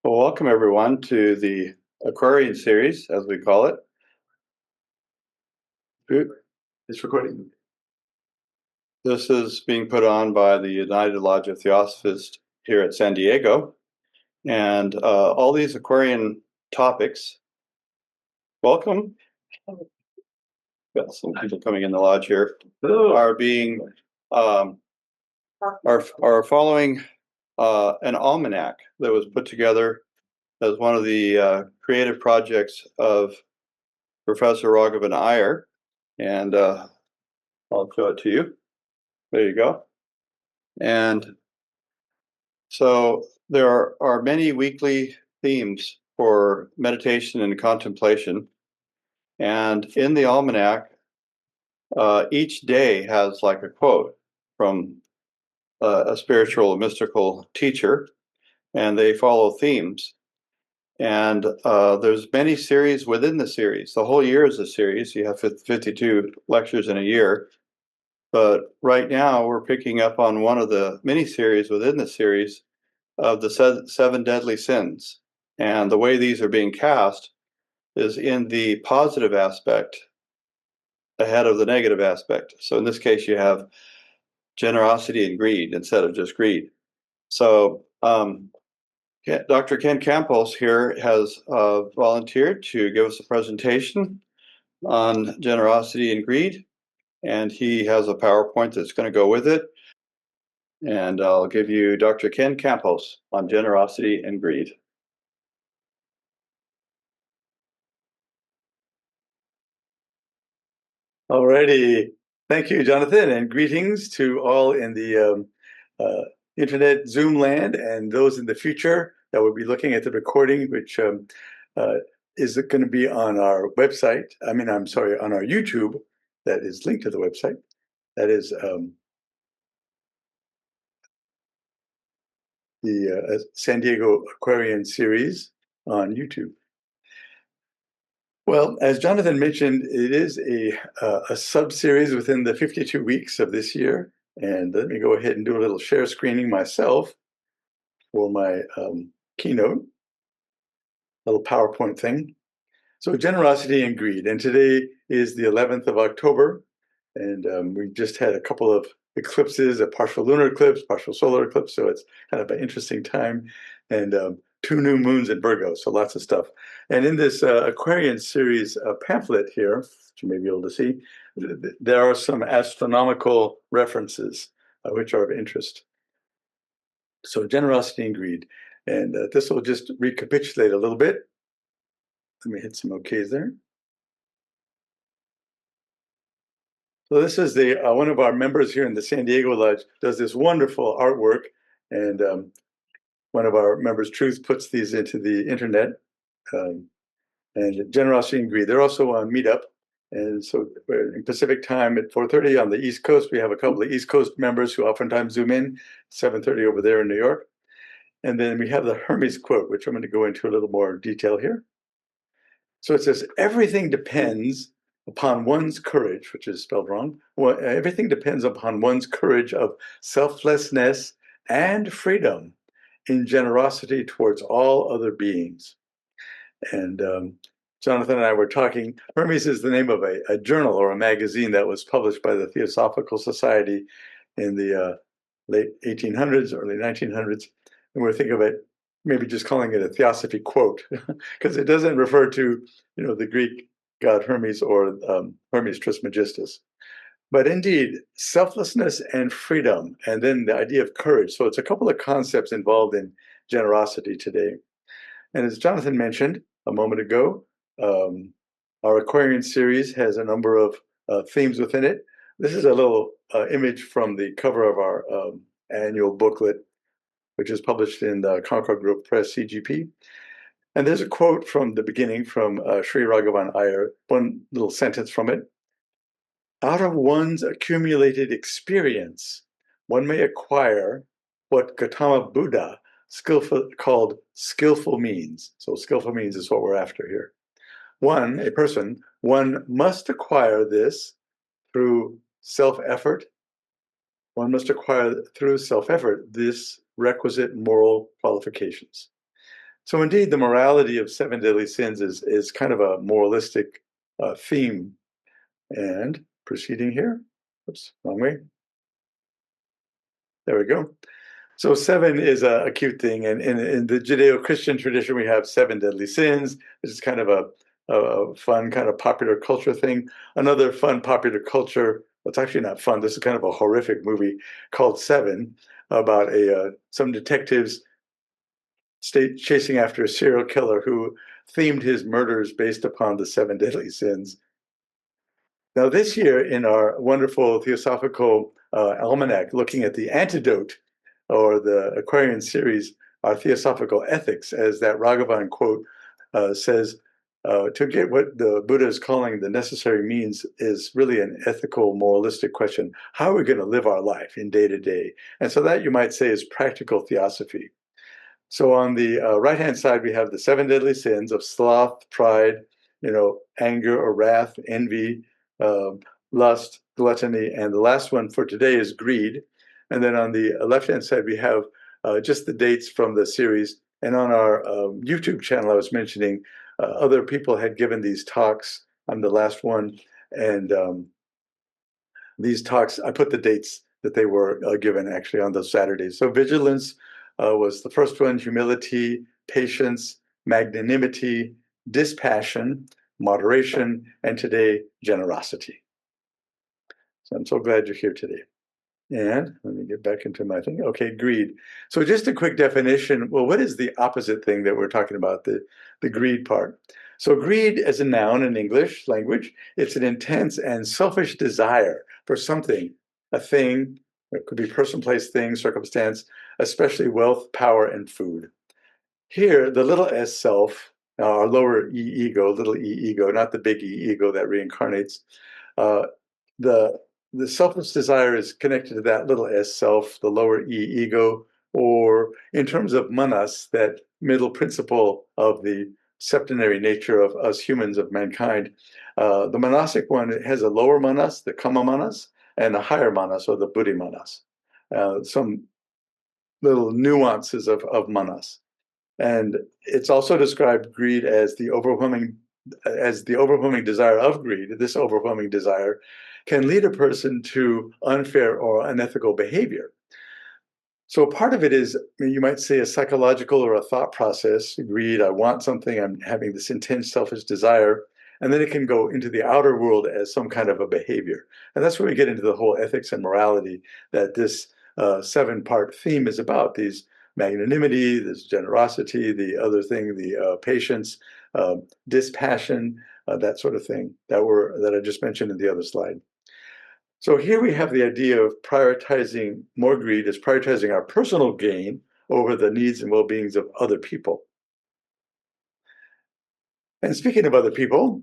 Well, welcome everyone to the Aquarian series, as we call it. It's recording. This is being put on by the United Lodge of Theosophists here at San Diego. And all these Aquarian topics, welcome. Got some people coming in the lodge here, are being, are following an almanac that was put together as one of the creative projects of Professor Raghavan Iyer. And I'll show it to you. There you go. And so there are many weekly themes for meditation and contemplation. And in the almanac, each day has like a quote from a spiritual, mystical teacher, and they follow themes. And there's many series within the series. The whole year is a series. You have 52 lectures in a year. But right now we're picking up on one of the mini series within the series of the seven deadly sins. And the way these are being cast is in the positive aspect ahead of the negative aspect. So in this case, you have generosity and greed instead of just greed. So Dr. Ken Campos here has volunteered to give us a presentation on generosity and greed. And he has a PowerPoint that's going to go with it. And I'll give you Dr. Ken Campos on generosity and greed. Alrighty. Thank you, Jonathan, and greetings to all in the internet Zoom land and those in the future that will be looking at the recording, which is going to be on our website. On our YouTube, that is linked to the website. That is the San Diego Aquarian series on YouTube. Well, as Jonathan mentioned, it is a sub-series within the 52 weeks of this year. And let me go ahead and do a little share screening myself for my keynote, little PowerPoint thing. So generosity and greed. And today is the 11th of October. And we just had a couple of eclipses, a partial lunar eclipse, partial solar eclipse. So it's kind of an interesting time. And 2 new moons in Virgo, so lots of stuff. And in this Aquarian series pamphlet here, which you may be able to see, there are some astronomical references which are of interest. So generosity and greed. And this will just recapitulate a little bit. Let me hit some OKs there. So this is the one of our members here in the San Diego Lodge does this wonderful artwork, and one of our members, Truth, puts these into the internet. And generosity and greed. They're also on Meetup, and so in Pacific time at 4:30 on the East Coast. We have a couple of East Coast members who oftentimes zoom in. 7:30 over there in New York, and then we have the Hermes quote, which I'm going to go into a little more detail here. So it says, "Everything depends upon one's courage," which is spelled wrong. Well, everything depends upon one's courage of selflessness and freedom in generosity towards all other beings. And Jonathan and I were talking. Hermes is the name of a journal or a magazine that was published by the Theosophical Society in the late 1800s, early 1900s. And we're thinking of it, maybe just calling it a Theosophy quote, because it doesn't refer to, the Greek god Hermes or Hermes Trismegistus. But indeed, selflessness and freedom, and then the idea of courage. So it's a couple of concepts involved in generosity today. And as Jonathan mentioned a moment ago, our Aquarian series has a number of themes within it. This is a little image from the cover of our annual booklet, which is published in the Concord Grove Press, CGP. And there's a quote from the beginning from Sri Raghavan Iyer, one little sentence from it. "Out of one's accumulated experience, one may acquire what Gautama Buddha called skillful means." So skillful means is what we're after here. One must acquire this through self-effort. One must acquire through self-effort this requisite moral qualifications. So indeed, the morality of seven deadly sins is kind of a moralistic theme. And proceeding here, oops, wrong way. There we go. So seven is a cute thing, and in the Judeo-Christian tradition, we have seven deadly sins. This is kind of a fun, kind of popular culture thing. Another fun popular culture. Well, it's actually not fun. This is kind of a horrific movie called Seven, about some detectives chasing after a serial killer who themed his murders based upon the seven deadly sins. Now, this year in our wonderful Theosophical Almanac, looking at the antidote or the Aquarian series, our Theosophical Ethics, as that Raghavan quote says, to get what the Buddha is calling the necessary means is really an ethical, moralistic question. How are we going to live our life in day to day? And so that you might say is practical theosophy. So on the right-hand side, we have the seven deadly sins of sloth, pride, anger or wrath, envy, lust, gluttony, and the last one for today is greed. And then on the left-hand side, we have just the dates from the series. And on our YouTube channel, I was mentioning other people had given these talks. I'm the last one. And these talks, I put the dates that they were given actually on those Saturdays. So vigilance was the first one, humility, patience, magnanimity, dispassion, moderation, and today, generosity. So I'm so glad you're here today. And let me get back into my thing. Okay, greed. So just a quick definition. Well, what is the opposite thing that we're talking about, the greed part? So greed as a noun in English language, it's an intense and selfish desire for something, a thing, it could be person, place, thing, circumstance, especially wealth, power, and food. Here, the little s self, our lower e ego, little e ego, not the big e ego that reincarnates, uh, the selfish desire is connected to that little s self, the lower e ego, or in terms of manas, that middle principle of the septenary nature of us humans, of mankind. The monastic one has a lower manas, the kama manas, and a higher manas, or the buddhi manas. Some little nuances of manas. And it's also described greed as the overwhelming desire of greed. This overwhelming desire can lead a person to unfair or unethical behavior. So part of it is, you might say, a psychological or a thought process. Greed, I want something, I'm having this intense selfish desire, and then it can go into the outer world as some kind of a behavior. And that's where we get into the whole ethics and morality that this seven-part theme is about. These magnanimity, this generosity, the other thing, the patience, dispassion, that sort of thing that I just mentioned in the other slide. So here we have the idea of prioritizing more greed as prioritizing our personal gain over the needs and well-beings of other people. And speaking of other people,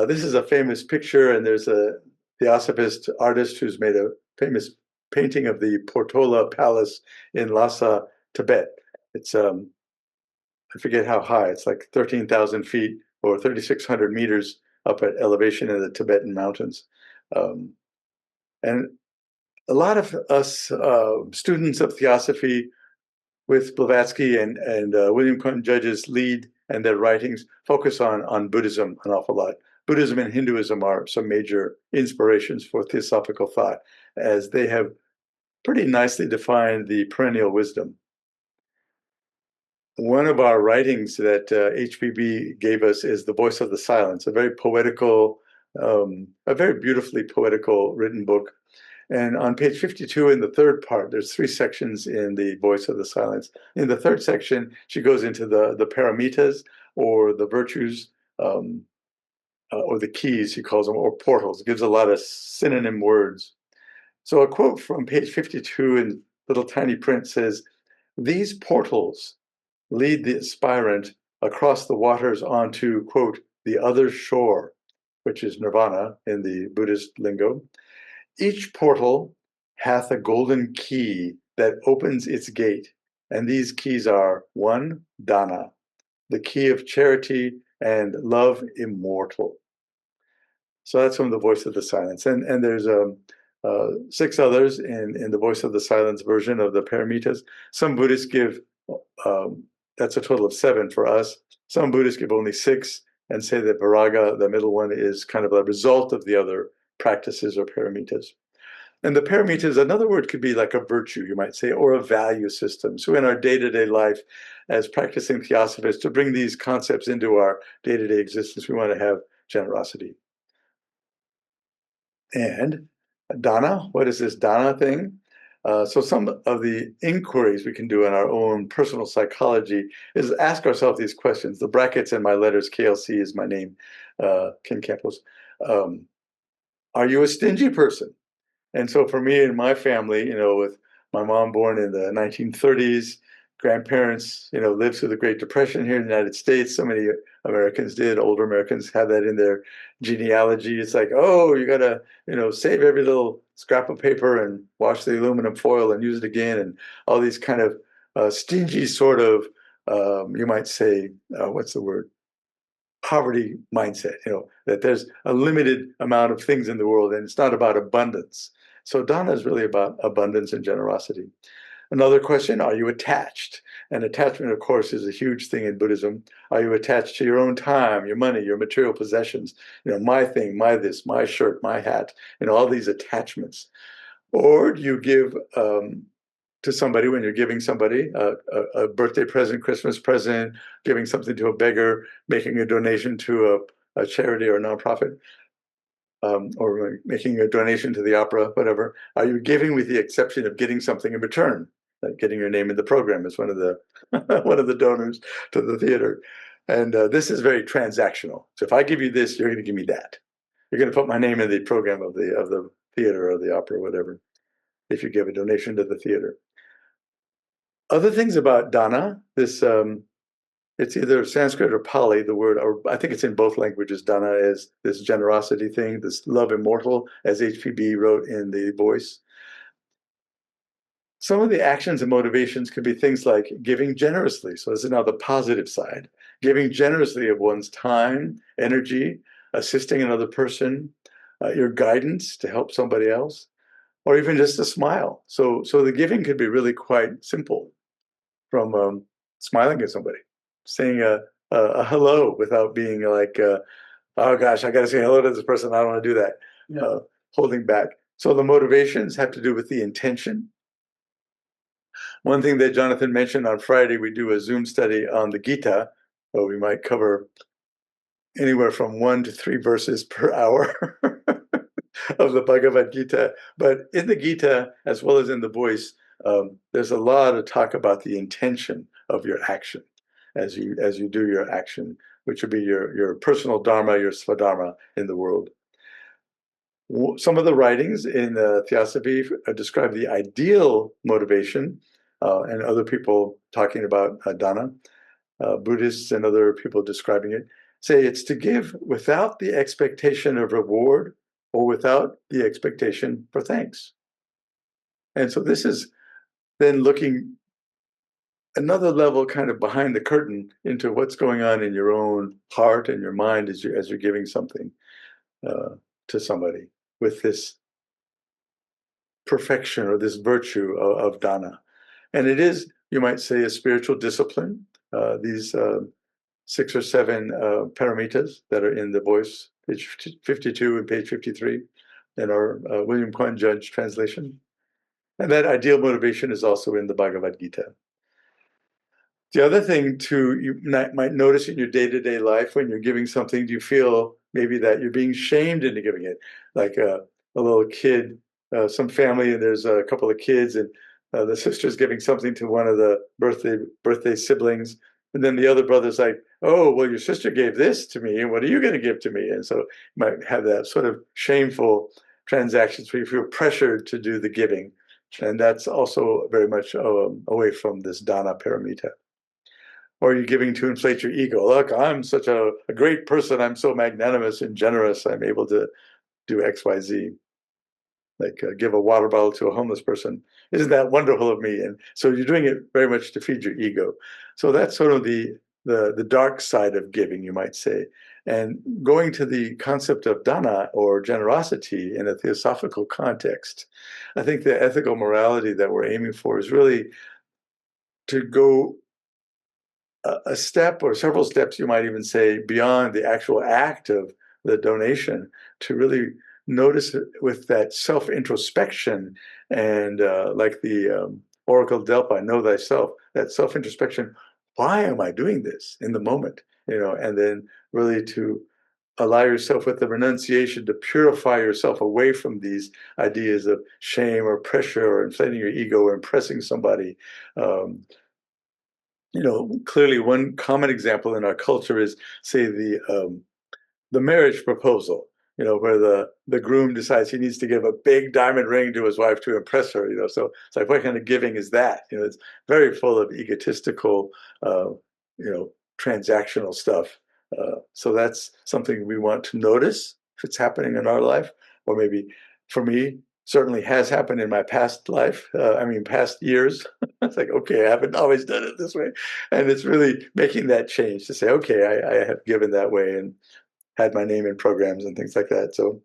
this is a famous picture, and there's a theosophist artist who's made a famous painting of the Portola Palace in Lhasa, Tibet. It's I forget how high. It's like 13,000 feet or 3,600 meters up at elevation in the Tibetan mountains. And a lot of us students of theosophy with Blavatsky and William Quentin Judge's lead and their writings focus on Buddhism an awful lot. Buddhism and Hinduism are some major inspirations for theosophical thought, as they have pretty nicely defined the perennial wisdom. One of our writings that HPB gave us is The Voice of the Silence, a very poetical, a very beautifully poetical written book. And on page 52 in the third part, there's three sections in The Voice of the Silence. In the third section, she goes into the paramitas, or the virtues, or the keys, she calls them, or portals. Gives a lot of synonym words. So a quote from page 52 in little tiny print says, "These portals lead the aspirant across the waters onto, quote, the other shore," which is nirvana in the Buddhist lingo. "Each portal hath a golden key that opens its gate, and these keys are: one, dana, the key of charity, and love immortal." So that's from The Voice of the Silence. And there's six others in the Voice of the Silence version of the Paramitas. Some Buddhists give that's a total of 7 for us. Some Buddhists give only 6 and say that viraga, the middle one, is kind of a result of the other practices or paramitas. And the paramitas, another word could be like a virtue, you might say, or a value system. So in our day-to-day life, as practicing theosophists, to bring these concepts into our day-to-day existence, we want to have generosity. And dana, what is this dana thing? So some of the inquiries we can do in our own personal psychology is ask ourselves these questions. The brackets in my letters, KLC is my name, Ken Campos. Are you a stingy person? And so for me and my family, with my mom born in the 1930s, grandparents, lived through the Great Depression here in the United States. So many Americans did. Older Americans have that in their genealogy. It's like, oh, you got to, save every little scrap of paper and wash the aluminum foil and use it again. And all these kind of stingy sort of, you might say, what's the word? Poverty mindset, that there's a limited amount of things in the world and it's not about abundance. So dana is really about abundance and generosity. Another question, are you attached? And attachment, of course, is a huge thing in Buddhism. Are you attached to your own time, your money, your material possessions? My thing, my this, my shirt, my hat, all these attachments. Or do you give to somebody when you're giving somebody a birthday present, Christmas present, giving something to a beggar, making a donation to a charity or a nonprofit, or making a donation to the opera, whatever. Are you giving with the exception of getting something in return? Like getting your name in the program as one of the one of the donors to the theater. And this is very transactional. So if I give you this, you're going to give me that. You're going to put my name in the program of the theater or the opera, or whatever, if you give a donation to the theater. Other things about dana, this it's either Sanskrit or Pali, the word, or I think it's in both languages. Dana is this generosity thing, this love immortal, as HPB wrote in The Voice. Some of the actions and motivations could be things like giving generously. So this is now the positive side. Giving generously of one's time, energy, assisting another person, your guidance to help somebody else, or even just a smile. So the giving could be really quite simple, from smiling at somebody, saying a hello without being like, oh gosh, I got to say hello to this person. I don't want to do that. Yeah. Holding back. So the motivations have to do with the intention. One thing that Jonathan mentioned on Friday, we do a Zoom study on the Gita, where we might cover anywhere from 1 to 3 verses per hour of the Bhagavad Gita. But in the Gita, as well as in the Voice, there's a lot of talk about the intention of your action as you do your action, which would be your personal dharma, your svadharma in the world. Some of the writings in Theosophy describe the ideal motivation, and other people talking about dana, Buddhists and other people describing it, say it's to give without the expectation of reward or without the expectation for thanks. And so this is then looking another level kind of behind the curtain into what's going on in your own heart and your mind as you're giving something to somebody with this perfection or this virtue of dana. And it is, you might say, a spiritual discipline. These 6 or 7 paramitas that are in the Voice, page 52 and page 53 in our William Quan Judge translation. And that ideal motivation is also in the Bhagavad Gita. The other thing too, you might notice in your day-to-day life when you're giving something, do you feel maybe that you're being shamed into giving it? Like a little kid, some family, and there's a couple of kids, and the sister's giving something to one of the birthday siblings, and then the other brother's like, oh, well, your sister gave this to me, and what are you going to give to me? And so you might have that sort of shameful transactions where you feel pressured to do the giving. And that's also very much away from this dana paramita. Or are you giving to inflate your ego? Look, I'm such a great person. I'm so magnanimous and generous. I'm able to do X, Y, Z. Like give a water bottle to a homeless person. Isn't that wonderful of me? And so you're doing it very much to feed your ego. So that's sort of the dark side of giving, you might say. And going to the concept of dana or generosity in a theosophical context, I think the ethical morality that we're aiming for is really to go a step or several steps, you might even say, beyond the actual act of the donation, to really notice it with that self-introspection and like the Oracle of Delphi, know thyself, that self-introspection. Why am I doing this in the moment? And then really to allow yourself with the renunciation to purify yourself away from these ideas of shame or pressure or inflating your ego or impressing somebody. Clearly one common example in our culture is, say, the marriage proposal, where the groom decides he needs to give a big diamond ring to his wife to impress her, so it's like, what kind of giving is that? It's very full of egotistical, transactional stuff. So that's something we want to notice if it's happening in our life, or maybe for me, certainly has happened in my past life. Past years. It's like, okay, I haven't always done it this way. And it's really making that change to say, okay, I have given that way and had my name in programs and things like that. So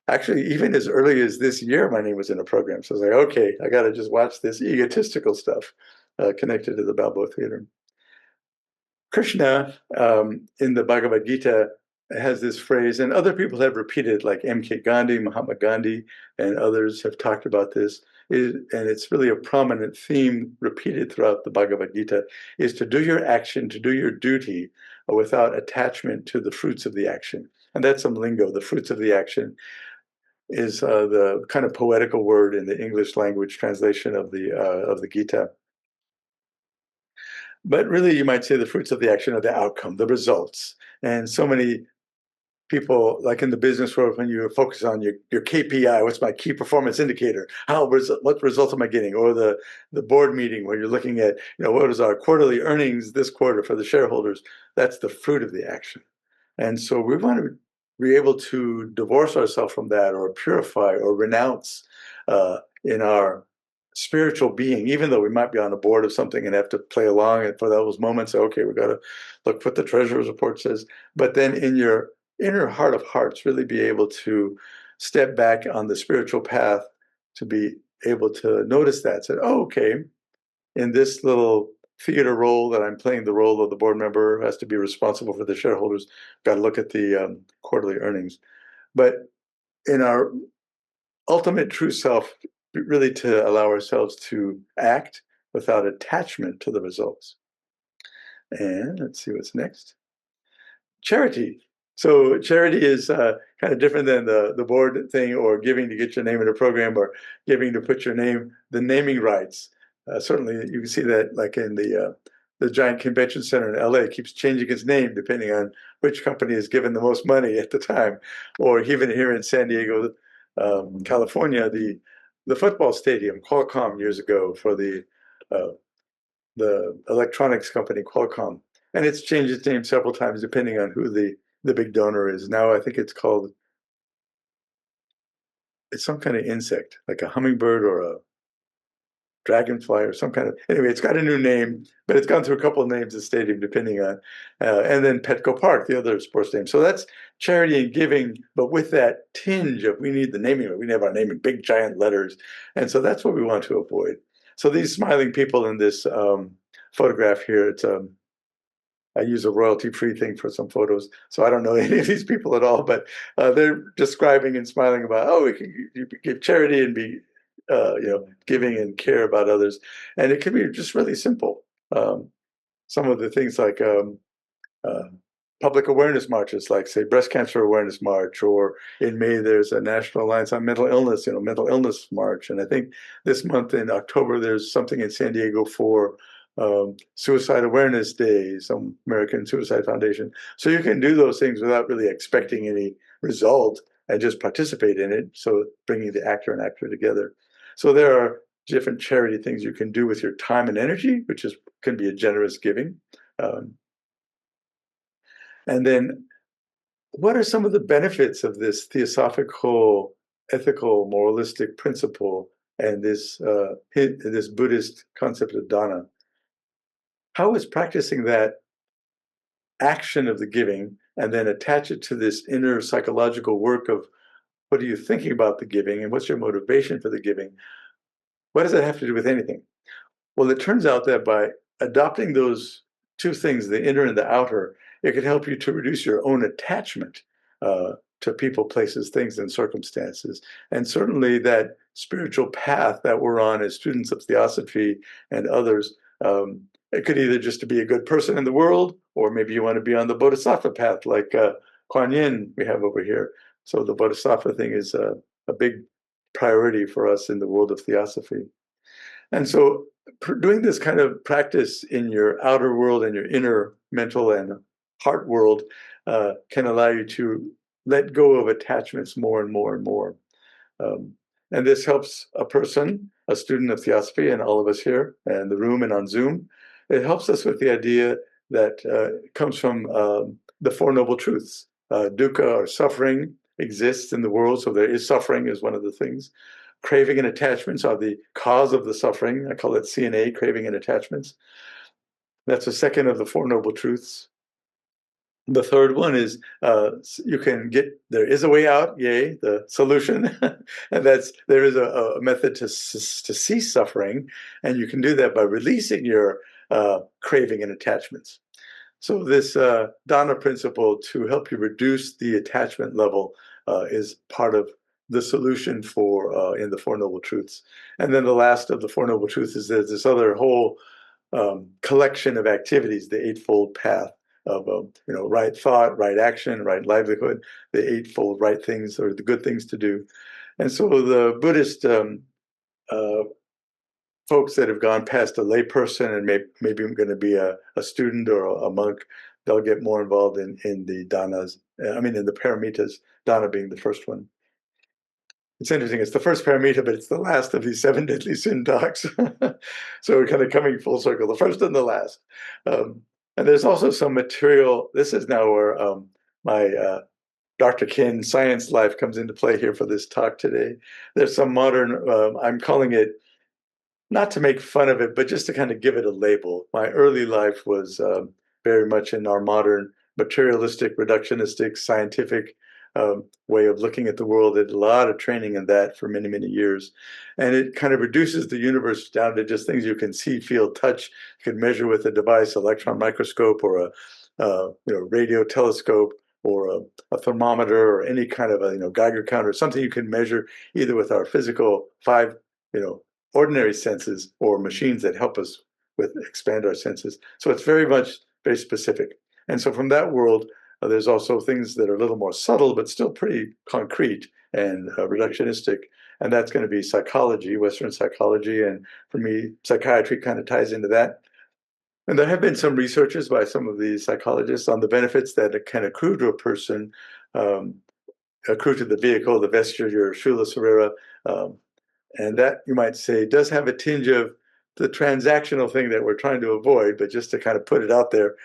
actually, even as early as this year, my name was in a program. So I was like, okay, I got to just watch this egotistical stuff connected to the Balboa Theater. Krishna, in the Bhagavad Gita, has this phrase, and other people have repeated, like M.K. Gandhi, Mahatma Gandhi, and others have talked about this, and it's really a prominent theme repeated throughout the Bhagavad Gita, is to do your action, to do your duty without attachment to the fruits of the action. And that's some lingo. The fruits of the action is the kind of poetical word in the English language translation of the Gita. But really, you might say the fruits of the action are the outcome, the results. And so many people, like in the business world, when you focus on your KPI, what's my key performance indicator? What results am I getting? Or the board meeting where you're looking at, what is our quarterly earnings this quarter for the shareholders? That's the fruit of the action. And so we want to be able to divorce ourselves from that, or purify or renounce in our spiritual being, even though we might be on the board of something and have to play along and for those moments, okay, we got to look what the treasurer's report says. But then in your inner heart of hearts, really be able to step back on the spiritual path, to be able to notice that, say, oh, okay, in this little theater role that I'm playing, the role of the board member who has to be responsible for the shareholders, got to look at the quarterly earnings. But in our ultimate true self, really to allow ourselves to act without attachment to the results. And let's see what's next. Charity. So charity is kind of different than the board thing, or giving to get your name in a program, or giving to put your name, the naming rights. Certainly you can see that, like in the giant convention center in LA keeps changing its name depending on which company is given the most money at the time. Or even here in San Diego, California, the football stadium, Qualcomm, years ago, for the electronics company Qualcomm. And it's changed its name several times depending on who the big donor is. Now I think it's some kind of insect, like a hummingbird or a dragonfly or some kind of, anyway, it's got a new name, but it's gone through a couple of names of stadium depending on, and then Petco Park, the other sports name. So that's charity and giving, but with that tinge of, we need the naming, we need to have our name in big giant letters. And so that's what we want to avoid. So these smiling people in this photograph here, it's I use a royalty-free thing for some photos, so I don't know any of these people at all, but they're describing and smiling about, oh, we can give charity and be, giving and care about others. And it can be just really simple. Some of the things like public awareness marches, like, say, Breast Cancer Awareness March, or in May, there's a National Alliance on Mental Illness, Mental Illness March. And I think this month in October, there's something in San Diego for Suicide Awareness Day, some American Suicide Foundation. So you can do those things without really expecting any result and just participate in it. So bringing the actor and actor together. So there are different charity things you can do with your time and energy, which can be a generous giving. And then what are some of the benefits of this theosophical, ethical, moralistic principle and this Buddhist concept of dana? How is practicing that action of the giving and then attach it to this inner psychological work of what are you thinking about the giving and what's your motivation for the giving? What does that have to do with anything? Well, it turns out that by adopting those two things, the inner and the outer, it can help you to reduce your own attachment to people, places, things, and circumstances. And certainly that spiritual path that we're on as students of theosophy and others, it could either just to be a good person in the world, or maybe you want to be on the bodhisattva path, like Kuan Yin we have over here. So the bodhisattva thing is a big priority for us in the world of theosophy. And so doing this kind of practice in your outer world and your inner mental and heart world can allow you to let go of attachments more and more and more. And this helps a person, a student of theosophy, and all of us here in the room and on Zoom. It helps us with the idea that comes from the Four Noble Truths. Dukkha, or suffering, exists in the world, so there is suffering is one of the things. Craving and attachments are the cause of the suffering. I call it CNA, craving and attachments. That's the second of the Four Noble Truths. The third one is you can get, there is a way out, yay, the solution. And that's, there is a method to cease suffering. And you can do that by releasing your craving and attachments. So this Dana principle to help you reduce the attachment level is part of the solution for in the Four Noble Truths. And then the last of the Four Noble Truths is there's this other whole collection of activities, the Eightfold Path of right thought, right action, right livelihood, the eightfold right things or the good things to do. And so the Buddhist folks that have gone past a layperson and maybe I'm going to be a student or a monk, they'll get more involved in the dhanas, in the paramitas, dana being the first one. It's interesting, it's the first paramita, but it's the last of these 7 deadly sin talks. So we're kind of coming full circle, the first and the last. And there's also some material, this is now where my Dr. Kin science life comes into play here for this talk today. There's some modern, I'm calling it, not to make fun of it, but just to kind of give it a label. My early life was very much in our modern materialistic, reductionistic, scientific way of looking at the world. I did a lot of training in that for many, many years. And it kind of reduces the universe down to just things you can see, feel, touch, you can measure with a device, electron microscope or a radio telescope or a thermometer or any kind of a Geiger counter, something you can measure either with our physical 5 ordinary senses or machines that help us with expand our senses. So it's very much very specific. And so from that world, there's also things that are a little more subtle, but still pretty concrete and reductionistic. And that's going to be psychology, Western psychology. And for me, psychiatry kind of ties into that. And there have been some researches by some of these psychologists on the benefits that can accrue to a person, accrue to the vehicle, the vesture, your shula sarira. And that, you might say, does have a tinge of the transactional thing that we're trying to avoid, but just to kind of put it out there,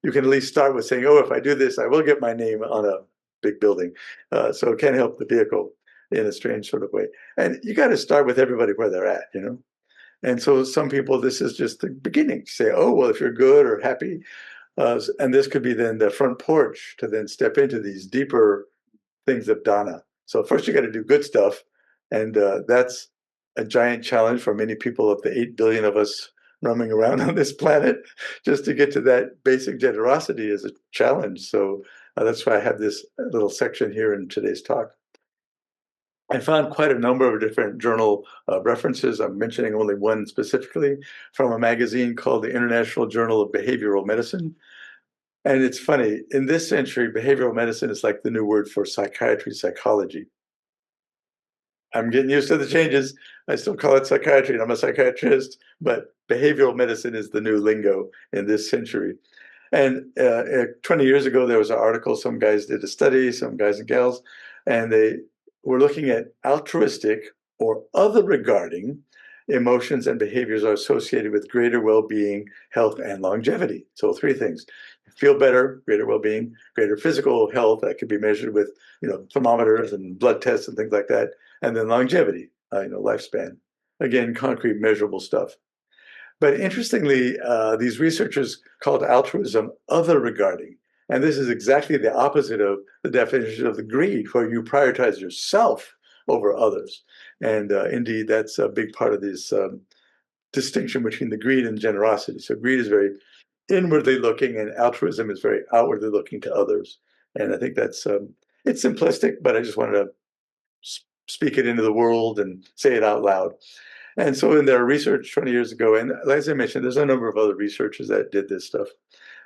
you can at least start with saying, oh, if I do this, I will get my name on a big building. So it can help the vehicle in a strange sort of way. And you got to start with everybody where they're at, And so some people, this is just the beginning. Say, oh, well, if you're good or happy, and this could be then the front porch to then step into these deeper things of dana. So first you got to do good stuff. And that's a giant challenge for many people of the 8 billion of us roaming around on this planet. Just to get to that basic generosity is a challenge. So that's why I have this little section here in today's talk. I found quite a number of different journal references. I'm mentioning only one specifically from a magazine called the International Journal of Behavioral Medicine. And it's funny, in this century, behavioral medicine is like the new word for psychiatry, psychology. I'm getting used to the changes. I still call it psychiatry, and I'm a psychiatrist, but behavioral medicine is the new lingo in this century. And 20 years ago, there was an article, some guys did a study, some guys and gals, and they were looking at altruistic or other regarding emotions and behaviors are associated with greater well-being, health, and longevity. So 3 things: feel better, greater well-being, greater physical health that can be measured with thermometers and blood tests and things like that, and then longevity, lifespan. Again, concrete, measurable stuff. But interestingly, these researchers called altruism other regarding. And this is exactly the opposite of the definition of the greed, where you prioritize yourself over others. And indeed, that's a big part of this distinction between the greed and generosity. So greed is very inwardly looking, and altruism is very outwardly looking to others. And I think that's it's simplistic, but I just wanted to speak it into the world and say it out loud. And so in their research 20 years ago, and as I mentioned, there's a number of other researchers that did this stuff.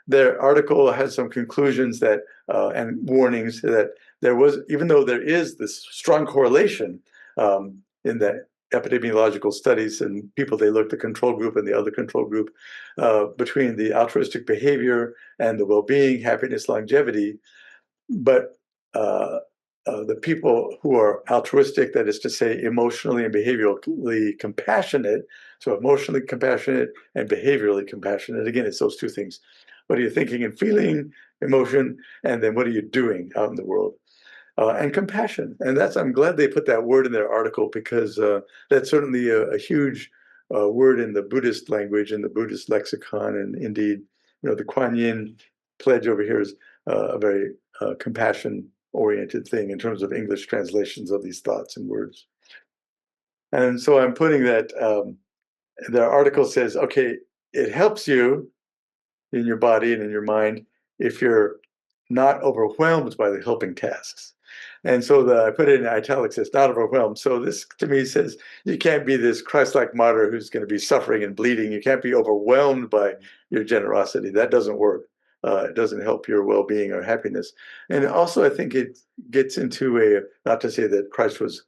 Their article has some conclusions that and warnings that there was, even though there is this strong correlation in the epidemiological studies and people they looked, the control group and the other control group, between the altruistic behavior and the well-being, happiness, longevity, but the people who are altruistic, that is to say, emotionally and behaviorally compassionate, so emotionally compassionate and behaviorally compassionate, again, it's those two things. What are you thinking and feeling, emotion, and then what are you doing out in the world? And compassion. And I'm glad they put that word in their article, because that's certainly a huge word in the Buddhist language, in the Buddhist lexicon. And indeed, the Kuan Yin pledge over here is a very compassion-oriented thing in terms of English translations of these thoughts and words. And so I'm putting that, their article says, okay, it helps you in your body and in your mind if you're not overwhelmed by the helping tasks. And so I put it in italics, it's not overwhelmed. So this to me says you can't be this Christ-like martyr who's going to be suffering and bleeding. You can't be overwhelmed by your generosity. That doesn't work. It doesn't help your well-being or happiness. And also I think it gets into not to say that Christ was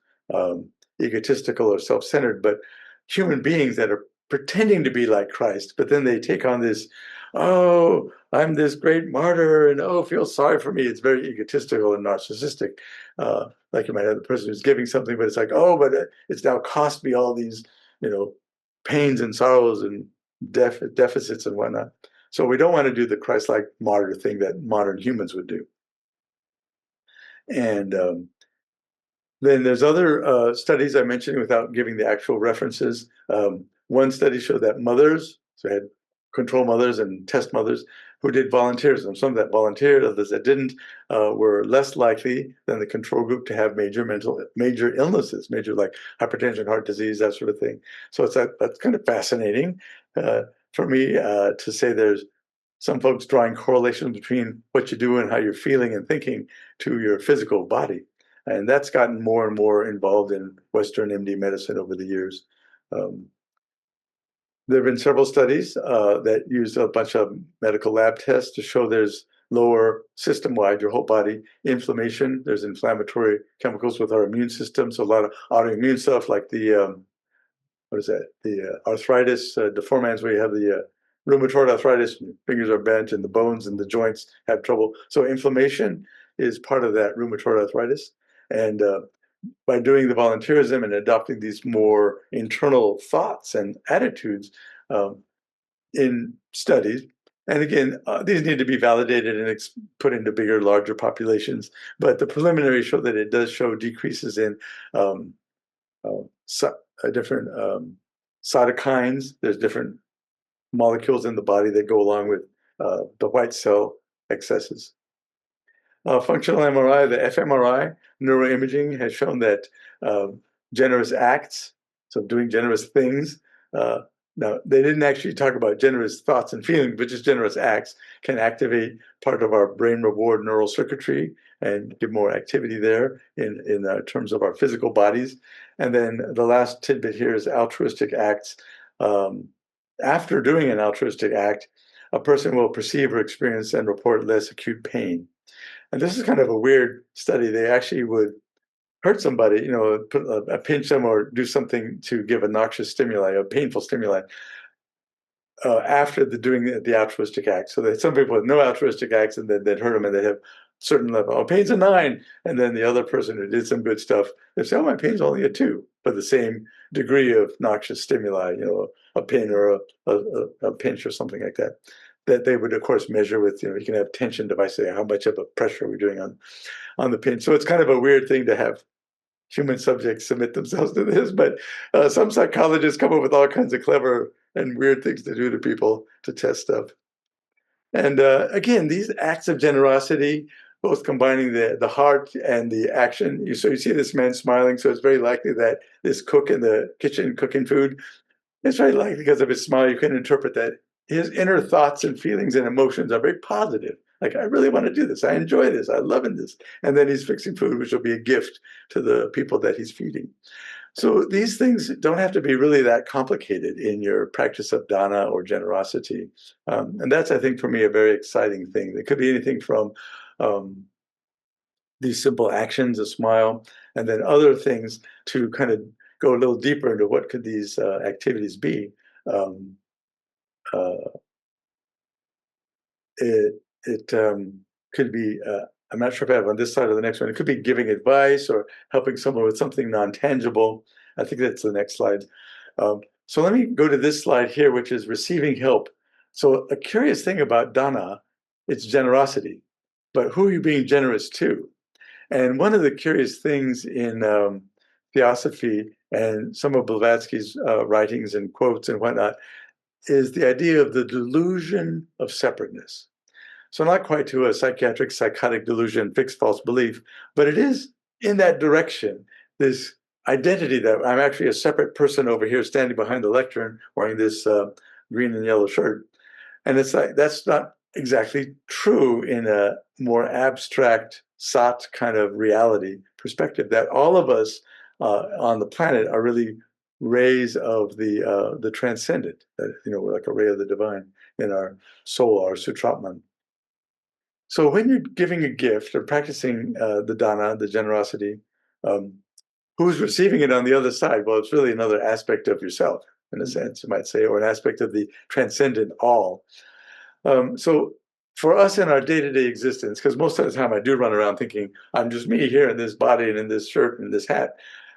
egotistical or self-centered, but human beings that are pretending to be like Christ, but then they take on this, oh, I'm this great martyr, and oh, feel sorry for me. It's very egotistical and narcissistic. Like you might have the person who's giving something, but it's like, oh, but it's now cost me all these, pains and sorrows and deficits and whatnot. So we don't want to do the Christ-like martyr thing that modern humans would do. And then there's other studies I mentioned without giving the actual references. One study showed that mothers, so had control mothers and test mothers who did volunteerism, some that volunteered, others that didn't, were less likely than the control group to have major illnesses, major like hypertension, heart disease, that sort of thing. So that's kind of fascinating for me to say there's some folks drawing correlations between what you do and how you're feeling and thinking to your physical body. And that's gotten more and more involved in Western MD medicine over the years. There have been several studies that use a bunch of medical lab tests to show there's lower system-wide, your whole body, inflammation. There's inflammatory chemicals with our immune system. So a lot of autoimmune stuff like the, the arthritis, deformans, where you have the rheumatoid arthritis, and your fingers are bent and the bones and the joints have trouble. So inflammation is part of that rheumatoid arthritis. And by doing the volunteerism and adopting these more internal thoughts and attitudes in studies, and again, these need to be validated and put into bigger, larger populations, but the preliminary show that it does show decreases in different cytokines. There's different molecules in the body that go along with the white cell excesses. Functional MRI, the fMRI, neuroimaging has shown that generous acts, so doing generous things, now they didn't actually talk about generous thoughts and feelings, but just generous acts can activate part of our brain reward neural circuitry and give more activity there in terms of our physical bodies. And then the last tidbit here is altruistic acts. After doing an altruistic act, a person will perceive or experience and report less acute pain. And this is kind of a weird study. They actually would hurt somebody, pinch them or do something to give a noxious stimuli, a painful stimuli, after doing the altruistic act. So that some people with no altruistic acts, and then they'd hurt them and they'd have certain level, oh, pain's a 9. And then the other person who did some good stuff, they'd say, oh, my pain's only a 2, but the same degree of noxious stimuli, a pin or a pinch or something like that. That they would, of course, measure with, you can have tension devices, how much of a pressure are we doing on the pin. So it's kind of a weird thing to have human subjects submit themselves to this, but some psychologists come up with all kinds of clever and weird things to do to people to test stuff. And again, these acts of generosity, both combining the heart and the action. So you see this man smiling, so it's very likely that this cook in the kitchen cooking food, it's very likely because of his smile, you can interpret that his inner thoughts and feelings and emotions are very positive. Like, I really want to do this. I enjoy this. I love this. And then he's fixing food, which will be a gift to the people that he's feeding. So these things don't have to be really that complicated in your practice of dana or generosity. And that's, I think, for me, a very exciting thing. It could be anything from these simple actions, a smile, and then other things to kind of go a little deeper into what could these activities be. Um, uh, it could be, I'm not sure if I have on this side or the next one, it could be giving advice or helping someone with something non-tangible. I think that's the next slide. So let me go to this slide here, which is receiving help. So a curious thing about dana, it's generosity, but who are you being generous to? And one of the curious things in Theosophy and some of Blavatsky's writings and quotes and whatnot is the idea of the delusion of separateness. So not quite to a psychiatric, psychotic delusion, fixed false belief, but it is in that direction, this identity that I'm actually a separate person over here standing behind the lectern wearing this green and yellow shirt. And it's like, that's not exactly true in a more abstract Sat kind of reality perspective, that all of us on the planet are really rays of the transcendent, that, you know, we're like a ray of the divine in our soul, our Sutratman. So when you're giving a gift or practicing the dana, the generosity, um, who's receiving it on the other side? Well, it's really another aspect of yourself, in a sense, you might say, or an aspect of the transcendent all. So for us in our day-to-day existence, because most of the time I do run around thinking, I'm just me here in this body and in this shirt and this hat.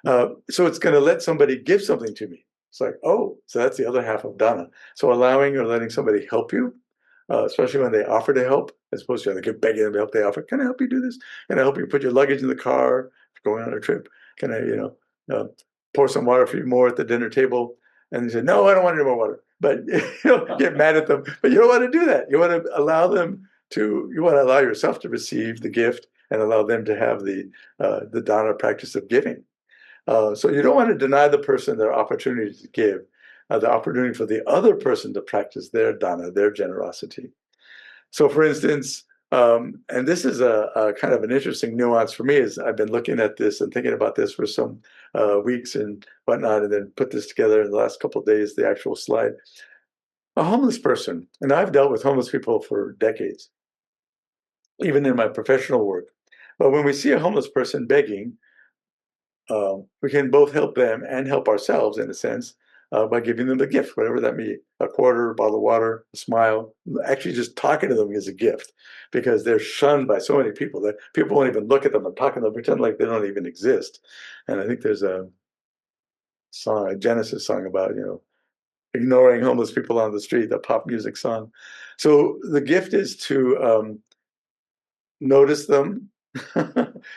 So it's going to let somebody give something to me. It's like, oh, so that's the other half of dana. So allowing or letting somebody help you, especially when they offer to help, as opposed to like begging them to help, they offer, can I help you do this? Can I help you put your luggage in the car, going on a trip? Can I, pour some water for you more at the dinner table? And they said, no, I don't want any more water. But get mad at them. But you don't want to do that. You want to allow them to, you want to allow yourself to receive the gift and allow them to have the dana practice of giving. So you don't want to deny the person their opportunity to give, the opportunity for the other person to practice their dana, their generosity. So for instance, and this is a kind of an interesting nuance for me, as I've been looking at this and thinking about this for some weeks and whatnot, and then put this together in the last couple of days, the actual slide. A homeless person, and I've dealt with homeless people for decades, even in my professional work. But when we see a homeless person begging, we can both help them and help ourselves in a sense by giving them a gift, whatever that may be, a quarter, a bottle of water, a smile. Actually, just talking to them is a gift because they're shunned by so many people that people won't even look at them and talk to them, pretend like they don't even exist. And I think there's a song, a Genesis song about, ignoring homeless people on the street, the pop music song. So the gift is to notice them.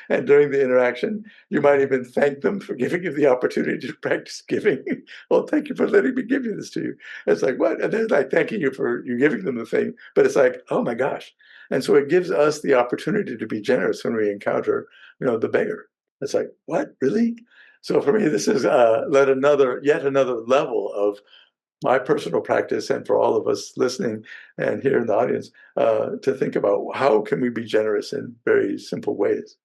And during the interaction, you might even thank them for giving you the opportunity to practice giving. Well, thank you for letting me give you this to you. It's like, what? And they're like, thanking you for you giving them the thing. But it's like, oh my gosh. And so it gives us the opportunity to be generous when we encounter, the beggar. It's like, what? Really? So for me, this is yet another level of my personal practice, and for all of us listening and here in the audience, to think about how can we be generous in very simple ways.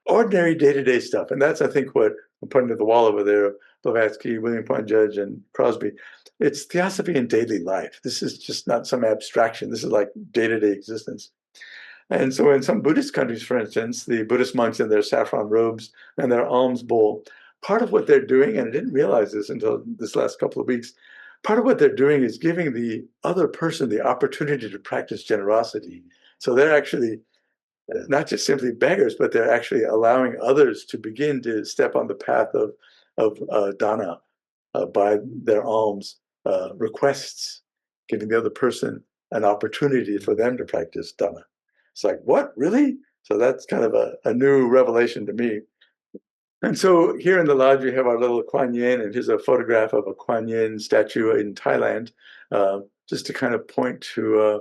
Ordinary day-to-day stuff. And that's, I think, what I'm putting to the wall over there, Blavatsky, William Point Judge, and Crosby. It's theosophy in daily life. This is just not some abstraction. This is like day-to-day existence. And so in some Buddhist countries, for instance, the Buddhist monks in their saffron robes and their alms bowl, part of what they're doing, and I didn't realize this until this last couple of weeks, part of what they're doing is giving the other person the opportunity to practice generosity. So they're actually not just simply beggars, but they're actually allowing others to begin to step on the path of dana by their alms requests, giving the other person an opportunity for them to practice dana. It's like, what, really? So that's kind of a new revelation to me. And so here in the lodge, we have our little Kuan Yin, and here's a photograph of a Kuan Yin statue in Thailand, just to kind of point to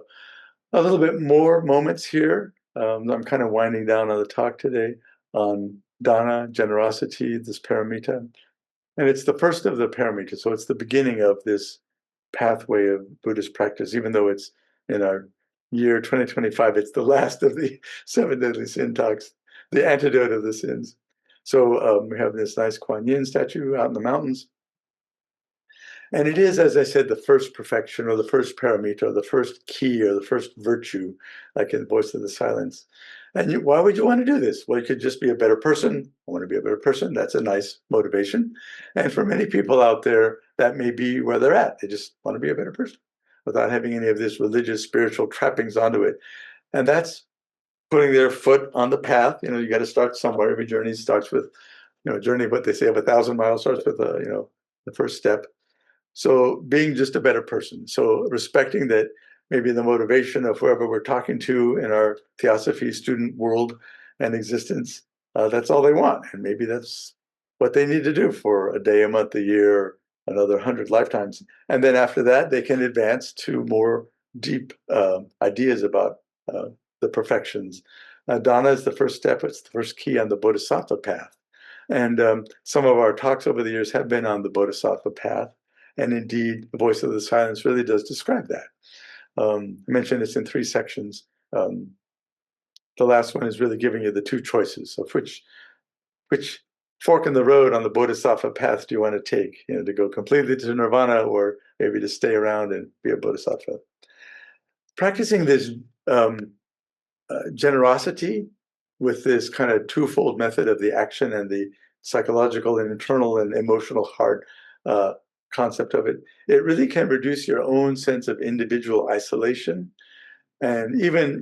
a little bit more moments here. I'm kind of winding down on the talk today on dana, generosity, this paramita. And it's the first of the paramita, so it's the beginning of this pathway of Buddhist practice, even though it's in our year 2025, it's the last of the seven deadly sin talks, the antidote of the sins. So we have this nice Kuan Yin statue out in the mountains. And it is, as I said, the first perfection or the first paramita or the first key or the first virtue, like in Voice of the Silence. And why would you want to do this? Well, you could just be a better person. I want to be a better person. That's a nice motivation. And for many people out there, that may be where they're at. They just want to be a better person without having any of this religious, spiritual trappings onto it. And that's putting their foot on the path. You know, you got to start somewhere. Every journey starts with, a journey, what they say of 1,000 miles starts with, the first step. So being just a better person. So respecting that maybe the motivation of whoever we're talking to in our Theosophy student world and existence, that's all they want. And maybe that's what they need to do for a day, a month, a year, another 100 lifetimes. And then after that, they can advance to more deep ideas about the perfections. Dana is the first step. It's the first key on the Bodhisattva path. And some of our talks over the years have been on the Bodhisattva path. And indeed, the Voice of the Silence really does describe that. I mentioned it's in 3 sections. The last one is really giving you the 2 choices of which fork in the road on the Bodhisattva path do you want to take? To go completely to nirvana or maybe to stay around and be a Bodhisattva. Practicing this generosity with this kind of twofold method of the action and the psychological and internal and emotional heart concept of it, it really can reduce your own sense of individual isolation. And even,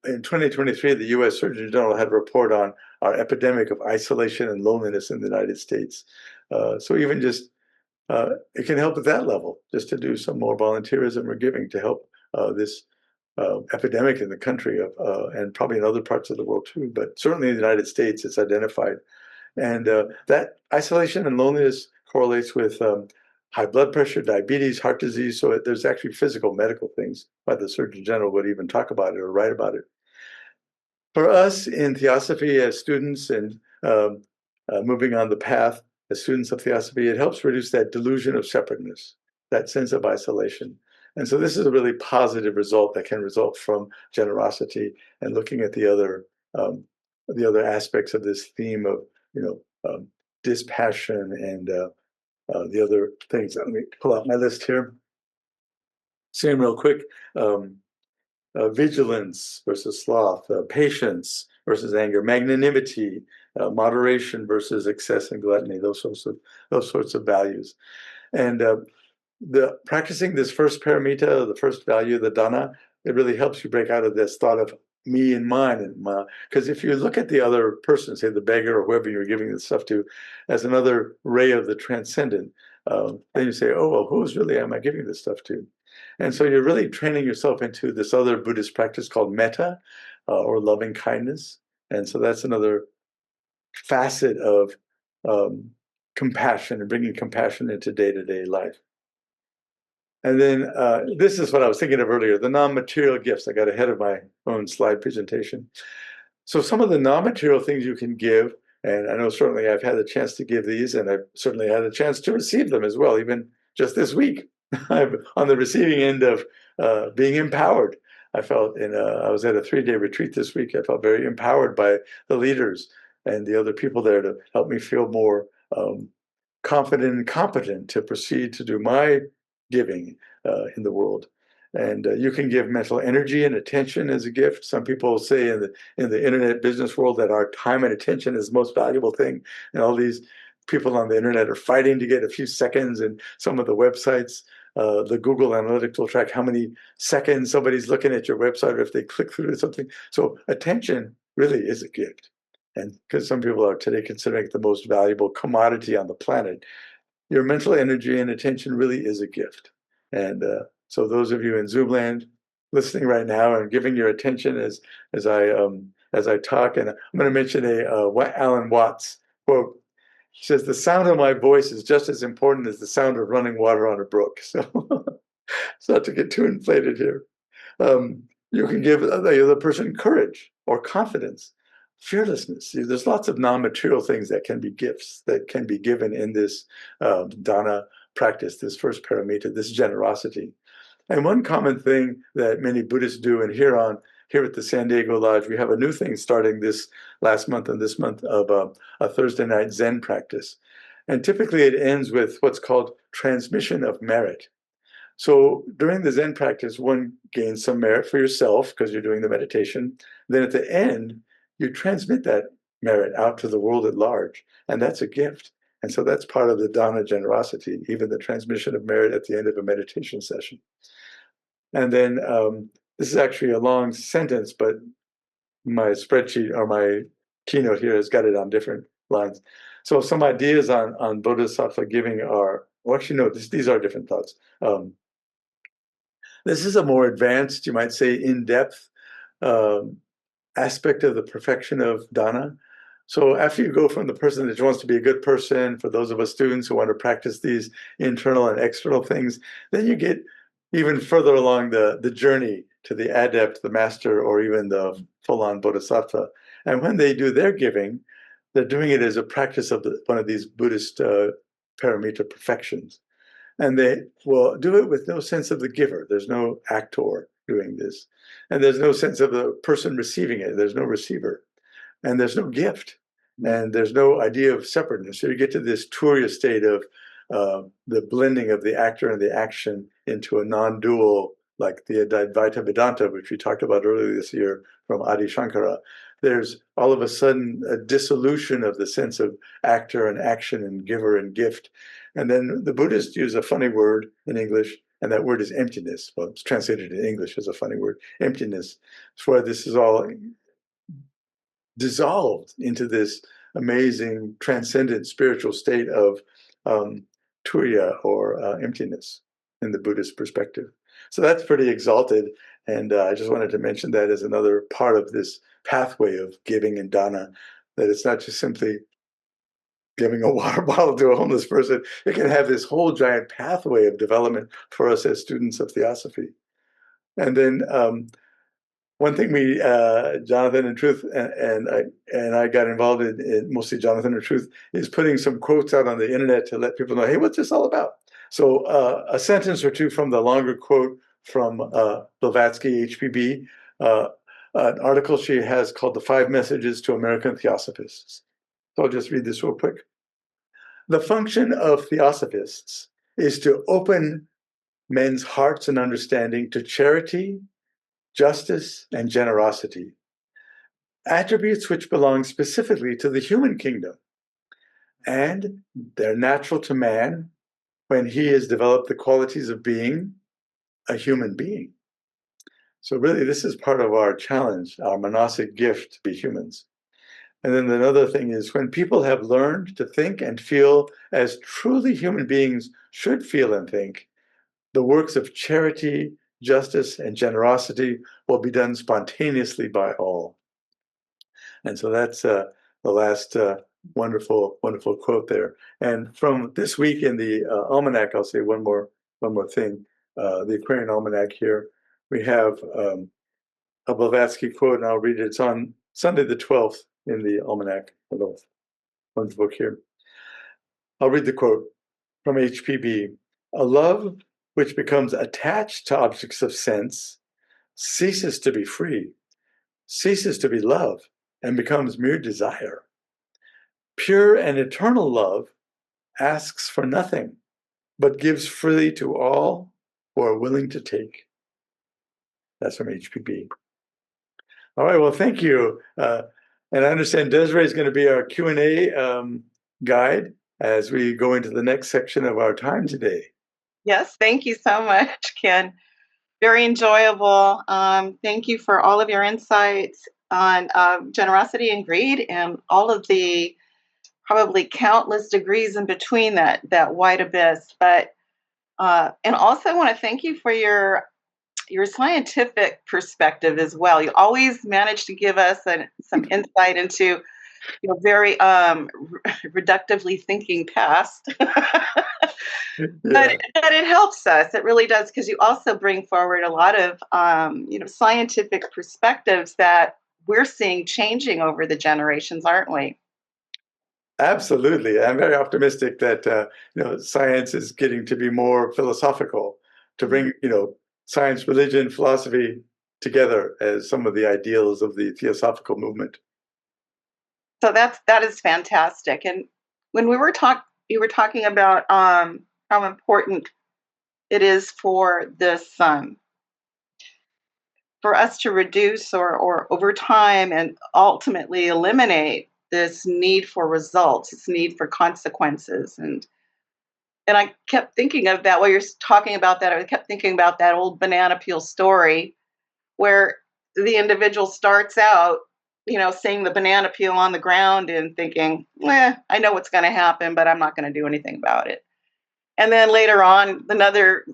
in 2023, the US Surgeon General had a report on our epidemic of isolation and loneliness in the United States. So even just, it can help at that level, just to do some more volunteerism or giving to help this epidemic in the country and probably in other parts of the world too, but certainly in the United States, it's identified. And that isolation and loneliness correlates with high blood pressure, diabetes, heart disease. So there's actually physical medical things why the Surgeon General would even talk about it or write about it. For us in Theosophy as students and moving on the path as students of Theosophy, it helps reduce that delusion of separateness, that sense of isolation. And so this is a really positive result that can result from generosity and looking at the other aspects of this theme of dispassion and the other things. Let me pull out my list here. Say them real quick. Vigilance versus sloth, patience versus anger, magnanimity, moderation versus excess and gluttony. Those sorts of values, and the practicing this first paramita, the first value, the dana, it really helps you break out of this thought of me and mine, and because if you look at the other person, say the beggar or whoever you're giving this stuff to, as another ray of the transcendent, then you say, oh, well, who's really am I giving this stuff to? And so you're really training yourself into this other Buddhist practice called metta, or loving kindness. And so that's another facet of compassion and bringing compassion into day-to-day life. And then this is what I was thinking of earlier, the non-material gifts. I got ahead of my own slide presentation. So some of the non-material things you can give, and I know certainly I've had a chance to give these, and I've certainly had a chance to receive them as well, even just this week. I'm on the receiving end of being empowered. I felt I was at a 3-day retreat this week. I felt very empowered by the leaders and the other people there to help me feel more confident and competent to proceed to do my giving in the world. And you can give mental energy and attention as a gift. Some people say in the internet business world that our time and attention is the most valuable thing. And all these people on the internet are fighting to get a few seconds. And some of the websites, the Google Analytics will track how many seconds somebody's looking at your website or if they click through to something. So attention really is a gift. And because some people are today considering it the most valuable commodity on the planet, your mental energy and attention really is a gift. And so those of you in Zoomland listening right now and giving your attention as I talk, and I'm going to mention Alan Watts quote. He says, "The sound of my voice is just as important as the sound of running water on a brook." So, it's not to get too inflated here. You can give the other person courage or confidence, fearlessness. See, there's lots of non-material things that can be gifts that can be given in this dana practice, this first paramita, this generosity. And one common thing that many Buddhists do, and here at the San Diego Lodge, we have a new thing starting this last month and this month of a Thursday night Zen practice. And typically it ends with what's called transmission of merit. So during the Zen practice, one gains some merit for yourself because you're doing the meditation. Then at the end, you transmit that merit out to the world at large, and that's a gift. And so that's part of the dana generosity, even the transmission of merit at the end of a meditation session. And then this is actually a long sentence, but my spreadsheet or my keynote here has got it on different lines. So some ideas on bodhisattva giving are, well, actually, no, these are different thoughts. This is a more advanced, you might say, in-depth aspect of the perfection of dana. So after you go from the person that wants to be a good person, for those of us students who want to practice these internal and external things, then you get even further along the journey to the adept, the master, or even the full-on bodhisattva. And when they do their giving, they're doing it as a practice of one of these Buddhist paramita perfections. And they will do it with no sense of the giver. There's no actor doing this. And there's no sense of the person receiving it. There's no receiver. And there's no gift. And there's no idea of separateness. So you get to this turiya state of the blending of the actor and the action into a non-dual, like the Advaita Vedanta, which we talked about earlier this year from Adi Shankara. There's all of a sudden a dissolution of the sense of actor and action and giver and gift. And then the Buddhists use a funny word in English, and that word is emptiness. Well, it's translated in English as a funny word, emptiness. It's where this is all dissolved into this amazing, transcendent spiritual state of turiya, or emptiness, in the Buddhist perspective. So that's pretty exalted, and I just wanted to mention that as another part of this pathway of giving and dana, that it's not just simply giving a water bottle to a homeless person. It can have this whole giant pathway of development for us as students of theosophy. And then one thing we, Jonathan and Truth, and I got involved in, mostly Jonathan and Truth, is putting some quotes out on the internet to let people know, hey, what's this all about? So a sentence or two from the longer quote from Blavatsky, HPB, an article she has called The 5 Messages to American Theosophists. So I'll just read this real quick. The function of theosophists is to open men's hearts and understanding to charity, justice, and generosity, attributes which belong specifically to the human kingdom, and they're natural to man when he has developed the qualities of being a human being. So really, this is part of our challenge, our monastic gift to be humans. And then another thing is, when people have learned to think and feel as truly human beings should feel and think, the works of charity, justice, and generosity will be done spontaneously by all. And so that's the last wonderful, wonderful quote there. And from this week in the almanac, I'll say one more thing. The Aquarian Almanac here, we have a Blavatsky quote, and I'll read it. It's on Sunday the 12th in the almanac, a little one's book here. I'll read the quote from HPB. A love which becomes attached to objects of sense ceases to be free, ceases to be love, and becomes mere desire. Pure and eternal love asks for nothing, but gives freely to all who are willing to take. That's from HPB. All right, well, thank you. And I understand Desiree is going to be our Q&A guide as we go into the next section of our time today. Yes, thank you so much, Ken. Very enjoyable. Thank you for all of your insights on generosity and greed and all of the probably countless degrees in between that wide abyss. But and also I want to thank you for your scientific perspective as well. You always manage to give us some insight into your very reductively thinking past. But it helps us. It really does, because you also bring forward a lot of scientific perspectives that we're seeing changing over the generations, aren't we? Absolutely. I'm very optimistic that science is getting to be more philosophical, to bring, science, religion, philosophy together as some of the ideals of the theosophical movement. So that is fantastic. And when you were talking about how important it is for this for us to reduce or over time and ultimately eliminate this need for results, this need for consequences. And I kept thinking of that while you're talking about that. I kept thinking about that old banana peel story where the individual starts out, seeing the banana peel on the ground and thinking, I know what's going to happen, but I'm not going to do anything about it. And then later on,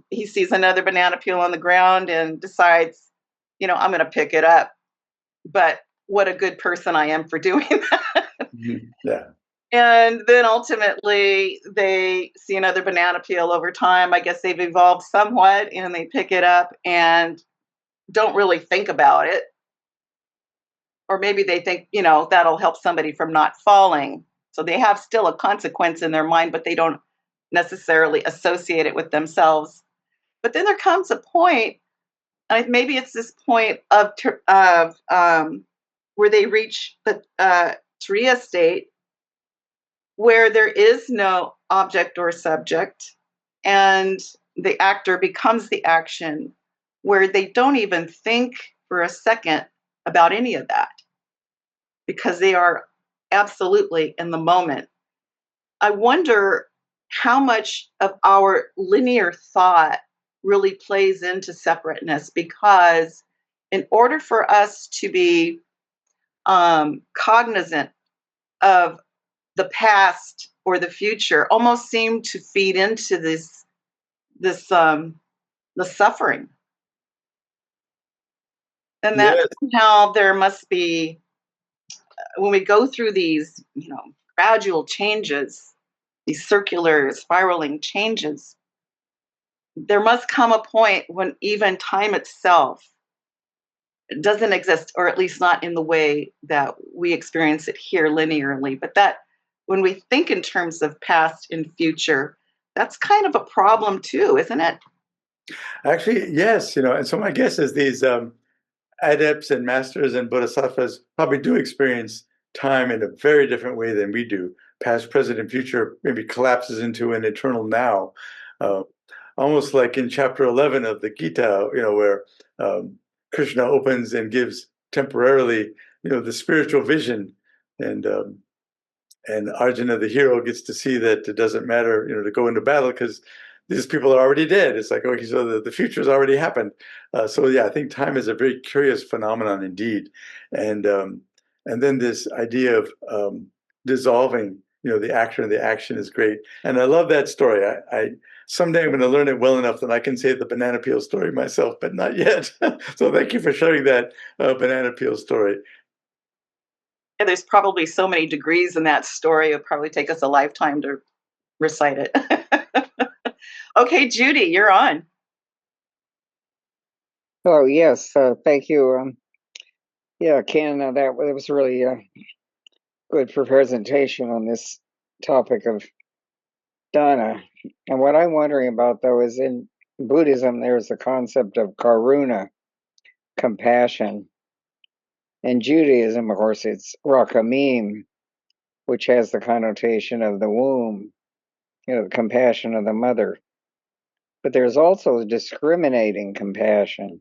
he sees another banana peel on the ground and decides, I'm going to pick it up. But what a good person I am for doing that. Mhm. Yeah. And then ultimately, they see another banana peel over time. I guess they've evolved somewhat and they pick it up and don't really think about it. Or maybe they think, that'll help somebody from not falling. So they have still a consequence in their mind, but they don't necessarily associate it with themselves. But then there comes a point, maybe it's this point of where they reach the Turiya state, where there is no object or subject, and the actor becomes the action, where they don't even think for a second about any of that because they are absolutely in the moment. I wonder how much of our linear thought really plays into separateness, because in order for us to be cognizant of the past or the future almost seem to feed into this the suffering, and that Yes. somehow there must be, when we go through these gradual changes, these circular spiraling changes, there must come a point when even time itself doesn't exist, or at least not in the way that we experience it here linearly. But that when we think in terms of past and future, that's kind of a problem too, isn't it? Actually, yes, and so my guess is these adepts and masters and bodhisattvas probably do experience time in a very different way than we do. Past, present, and future maybe collapses into an eternal now. Uh, Almost like in chapter 11 of the Gita, where Krishna opens and gives temporarily, the spiritual vision, and Arjuna, the hero, gets to see that it doesn't matter, to go into battle because these people are already dead. It's like, okay, so the future has already happened. So yeah, I think time is a very curious phenomenon indeed, and then this idea of dissolving, the actor and the action is great, and I love that story. I someday I'm going to learn it well enough that I can say the banana peel story myself, but not yet. So thank you for sharing that banana peel story. And there's probably so many degrees in that story, it'll probably take us a lifetime to recite it. Okay, Judy, you're on. Oh, yes. Thank you. Yeah, Ken, that was really good for presentation on this topic of dana. And what I'm wondering about, though, is in Buddhism, there's the concept of karuna, compassion. In Judaism, of course, it's rakamim, which has the connotation of the womb, the compassion of the mother. But there's also discriminating compassion.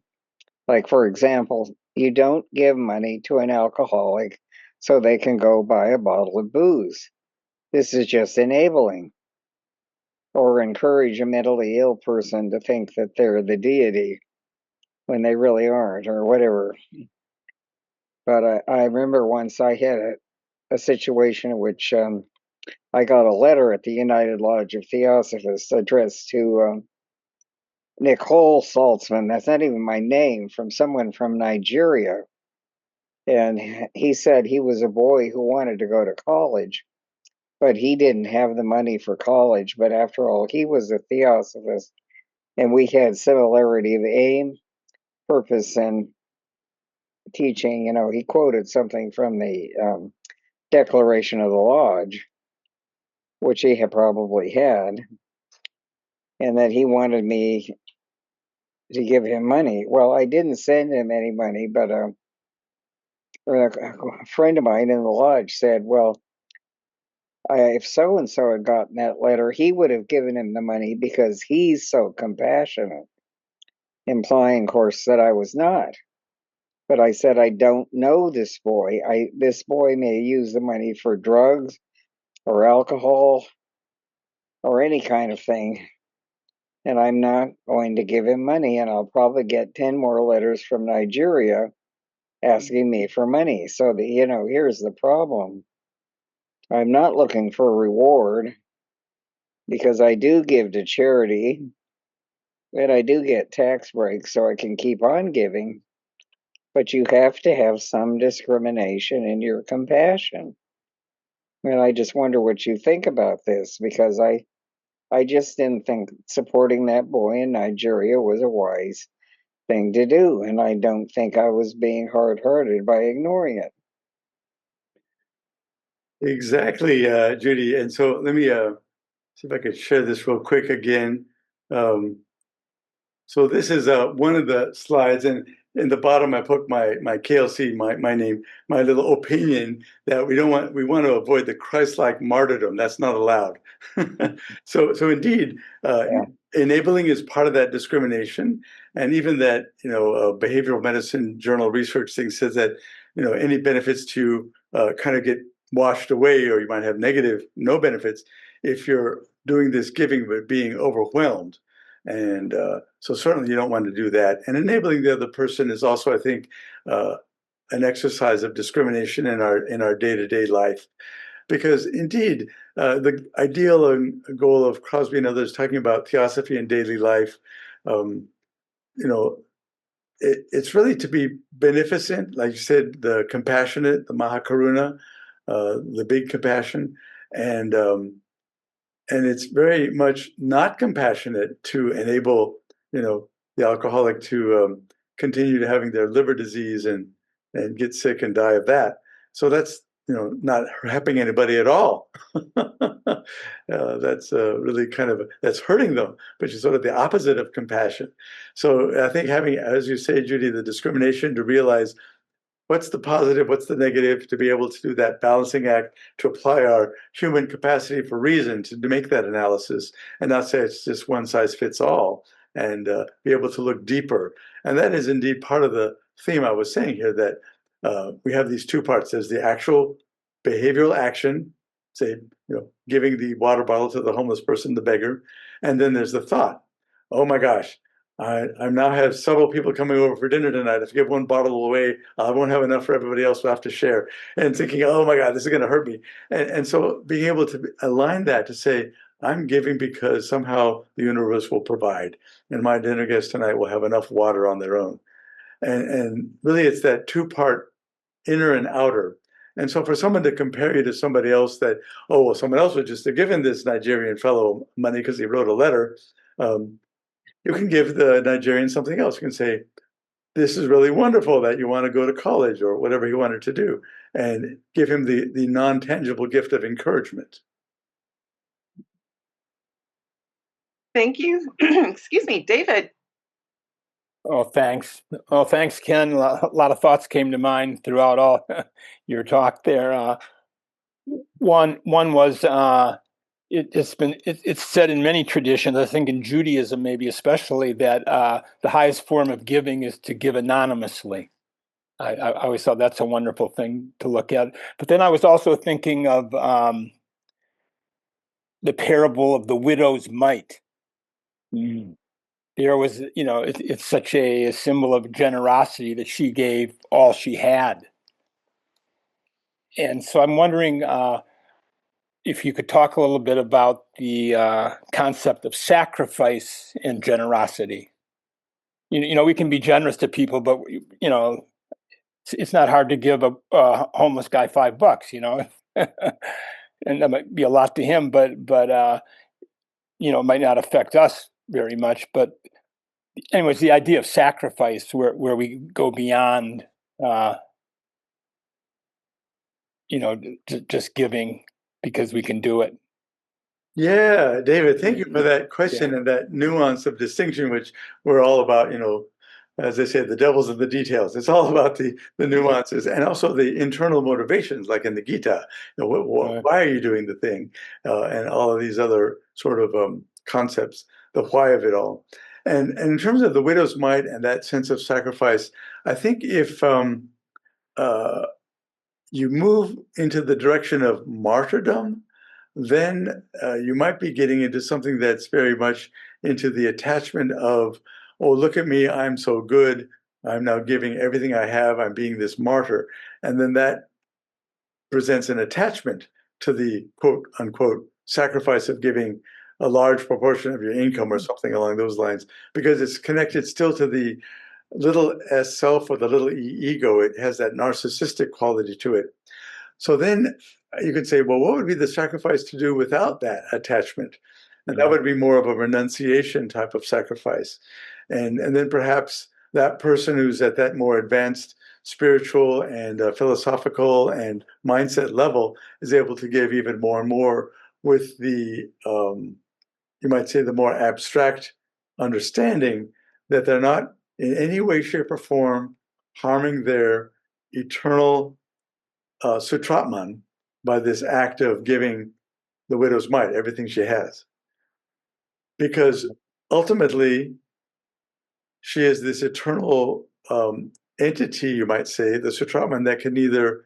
Like, for example, you don't give money to an alcoholic so they can go buy a bottle of booze. This is just enabling. Or encourage a mentally ill person to think that they're the deity when they really aren't, or whatever. But I remember once I had a situation in which I got a letter at the United Lodge of Theosophists addressed to Nicole Saltzman. That's not even my name, from someone from Nigeria. And he said he was a boy who wanted to go to college, but he didn't have the money for college. But after all, he was a theosophist, and we had similarity of aim, purpose, and teaching. He quoted something from the Declaration of the Lodge. which he had probably had, and that he wanted me to give him money. Well, I didn't send him any money, but a friend of mine in the lodge said, well, if so and so had gotten that letter, he would have given him the money because he's so compassionate, implying, of course, that I was not. But I said, I don't know this boy. This boy may use the money for drugs or alcohol or any kind of thing. And I'm not going to give him money. And I'll probably get 10 more letters from Nigeria asking me for money. So that, here's the problem. I'm not looking for a reward because I do give to charity and I do get tax breaks so I can keep on giving. But you have to have some discrimination in your compassion. And I just wonder what you think about this, because I just didn't think supporting that boy in Nigeria was a wise thing to do. And I don't think I was being hard-hearted by ignoring it. Exactly, Judy. And so let me see if I could share this real quick again. So this is one of the slides, and in the bottom I put my KLC, my name, my little opinion that we want to avoid the Christ-like martyrdom. That's not allowed. So indeed, Yeah. enabling is part of that discrimination, and even that behavioral medicine journal research thing says that any benefits to kind of get washed away, or you might have no benefits if you're doing this giving but being overwhelmed. And so certainly you don't want to do that. And enabling the other person is also, I think, an exercise of discrimination in our day-to-day life. Because indeed, the ideal and goal of Crosby and others talking about theosophy in daily life, it's really to be beneficent, like you said, the compassionate, the Mahakaruna, the big compassion, and it's very much not compassionate to enable, the alcoholic to continue to having their liver disease and get sick and die of that. So that's, not helping anybody at all. That's really that's hurting them, which is sort of the opposite of compassion. So I think having, as you say, Judy, the discrimination to realize what's the positive, what's the negative, to be able to do that balancing act, to apply our human capacity for reason to make that analysis and not say it's just one size fits all, and be able to look deeper. And that is indeed part of the theme I was saying here, that we have these two parts. There's the actual behavioral action, say, giving the water bottle to the homeless person, the beggar, and then there's the thought, oh my gosh, I now have several people coming over for dinner tonight. If I give one bottle away, I won't have enough for everybody else. We'll have to share. And thinking, oh my God, this is going to hurt me. And so being able to align that to say, I'm giving because somehow the universe will provide, and my dinner guests tonight will have enough water on their own. And really, it's that two-part, inner and outer. And so for someone to compare you to somebody else that, oh, well, someone else was just giving this Nigerian fellow money because he wrote a letter. You can give the Nigerian something else. You can say, this is really wonderful that you want to go to college, or whatever he wanted to do, and give him the non-tangible gift of encouragement. Thank you. Excuse me, David. Oh, thanks. Oh, thanks, Ken. A lot of thoughts came to mind throughout all your talk there. One was it's said in many traditions, I think in Judaism maybe especially, that the highest form of giving is to give anonymously. I always thought that's a wonderful thing to look at. But then I was also thinking of the parable of the widow's mite. There was, it's such a symbol of generosity that she gave all she had. And so I'm wondering if you could talk a little bit about the concept of sacrifice and generosity. We can be generous to people, but it's not hard to give a homeless guy $5, and that might be a lot to him, but it might not affect us very much. But anyways, the idea of sacrifice, where we go beyond, just giving because we can do it. Yeah, David, thank you for that question and that nuance of distinction, which we're all about, as they say, the devil's in the details. It's all about the nuances and also the internal motivations, like in the Gita. Right. Why are you doing the thing? And all of these other sort of concepts, the why of it all. And in terms of the widow's mite and that sense of sacrifice, I think if you move into the direction of martyrdom, then you might be getting into something that's very much into the attachment of, oh, look at me, I'm so good. I'm now giving everything I have. I'm being this martyr. And then that presents an attachment to the quote unquote sacrifice of giving a large proportion of your income or something along those lines, because it's connected still to the little s self or the little e ego. It has that narcissistic quality to it. So then you could say, well, what would be the sacrifice to do without that attachment? And that would be more of a renunciation type of sacrifice. And then perhaps that person who's at that more advanced spiritual and philosophical and mindset level is able to give even more and more with the, you might say, the more abstract understanding that they're not in any way, shape, or form harming their eternal Sutratman by this act of giving the widow's mite everything she has. Because ultimately, she is this eternal entity, you might say, the Sutratman, that can neither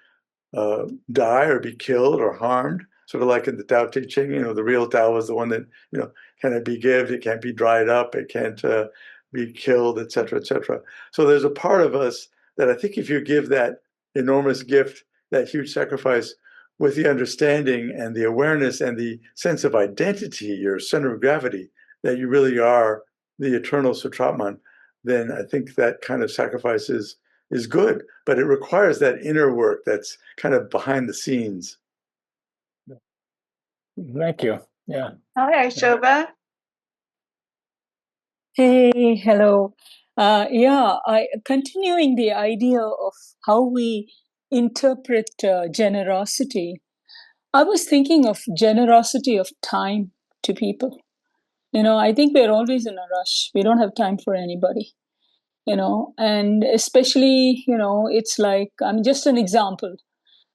die or be killed or harmed. Sort of like in the Tao Te Ching, the real Tao is the one that, cannot be given, it can't be dried up, it can't be killed, etc., etc. So there's a part of us that I think if you give that enormous gift, that huge sacrifice, with the understanding and the awareness and the sense of identity, your center of gravity, that you really are the eternal Sutratman, then I think that kind of sacrifice is good, but it requires that inner work that's kind of behind the scenes. Thank you. Yeah. Hi, Shobha. Hey, hello. Continuing the idea of how we interpret generosity, I was thinking of generosity of time to people. I think we're always in a rush. We don't have time for anybody, and especially, it's like, I'm just an example,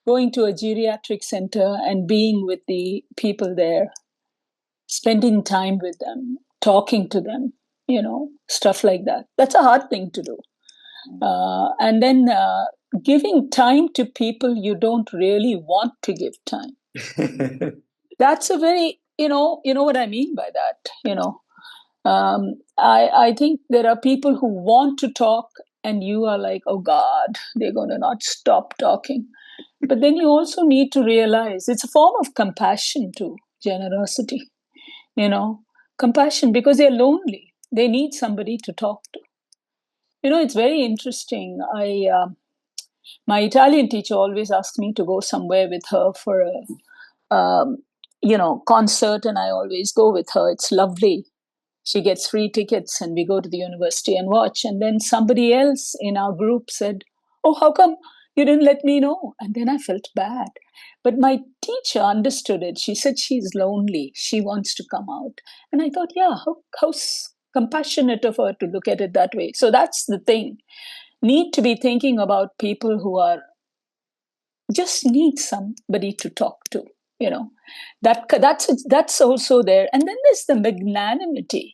going to a geriatric center and being with the people there, spending time with them, talking to them, stuff like that. That's a hard thing to do. And then giving time to people you don't really want to give time. That's a very, you know what I mean by that, I think there are people who want to talk and you are like, oh God, they're going to not stop talking. But then you also need to realize it's a form of compassion too, generosity, compassion, because they're lonely. They need somebody to talk to. It's very interesting. My Italian teacher always asked me to go somewhere with her for a concert, and I always go with her. It's lovely. She gets free tickets and we go to the university and watch. And then somebody else in our group said, oh, how come you didn't let me know? And then I felt bad. But my teacher understood it. She said she's lonely. She wants to come out. And I thought, yeah, how compassionate of her to look at it that way. So that's the thing. Need to be thinking about people who are just need somebody to talk to. That's also there. And then there's the magnanimity,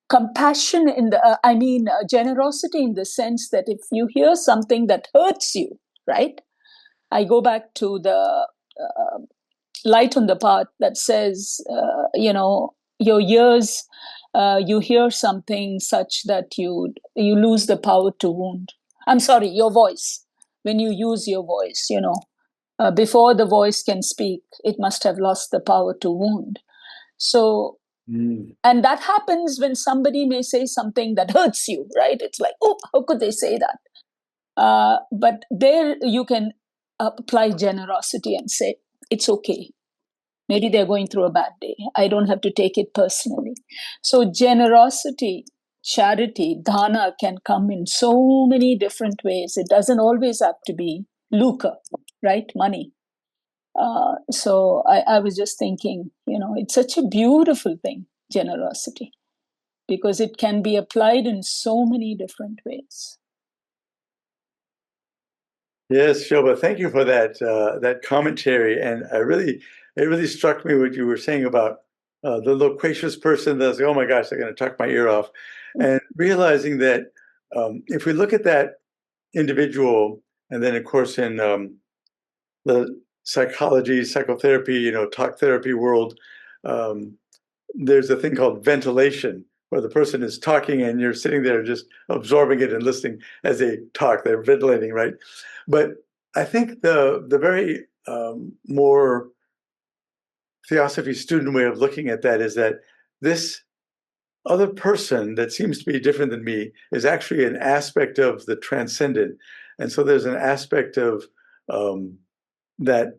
compassion in the generosity in the sense that if you hear something that hurts you, right? I go back to the light on the path that says, your ears, you hear something such that you lose the power to wound. I'm sorry, your voice. When you use your voice, before the voice can speak, it must have lost the power to wound. So, and that happens when somebody may say something that hurts you, right? It's like, oh, how could they say that? But there you can apply generosity and say, it's okay. Maybe they're going through a bad day. I don't have to take it personally. So generosity, charity, dana can come in so many different ways. It doesn't always have to be lucre, right? Money. So I was just thinking, it's such a beautiful thing, generosity, because it can be applied in so many different ways. Yes, Shobha, thank you for that commentary. And it really struck me what you were saying about the loquacious person that's like, oh my gosh, they're going to talk my ear off. And realizing that if we look at that individual, and then of course in the psychology, psychotherapy, talk therapy world, there's a thing called ventilation, where the person is talking and you're sitting there just absorbing it and listening as they talk. They're ventilating, right? But I think the very more theosophy student way of looking at that is that this other person that seems to be different than me is actually an aspect of the transcendent. And so there's an aspect of that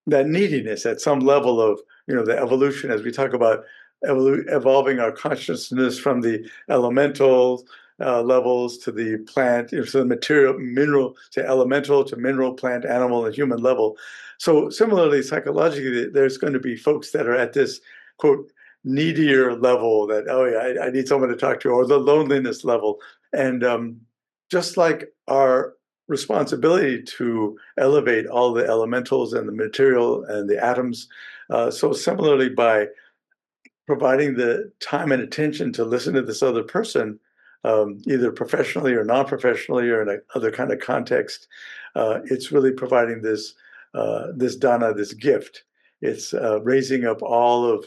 neediness at some level of the evolution, as we talk about evolving our consciousness from the elemental levels to the plant, so the material, mineral to elemental to mineral, plant, animal, and human level. So similarly, psychologically, there's going to be folks that are at this quote needier level, that oh yeah, I need someone to talk to, or the loneliness level. And just like our responsibility to elevate all the elementals and the material and the atoms, so similarly, by providing the time and attention to listen to this other person, either professionally or non-professionally or in another kind of context, it's really providing this dana, this gift. It's raising up all of,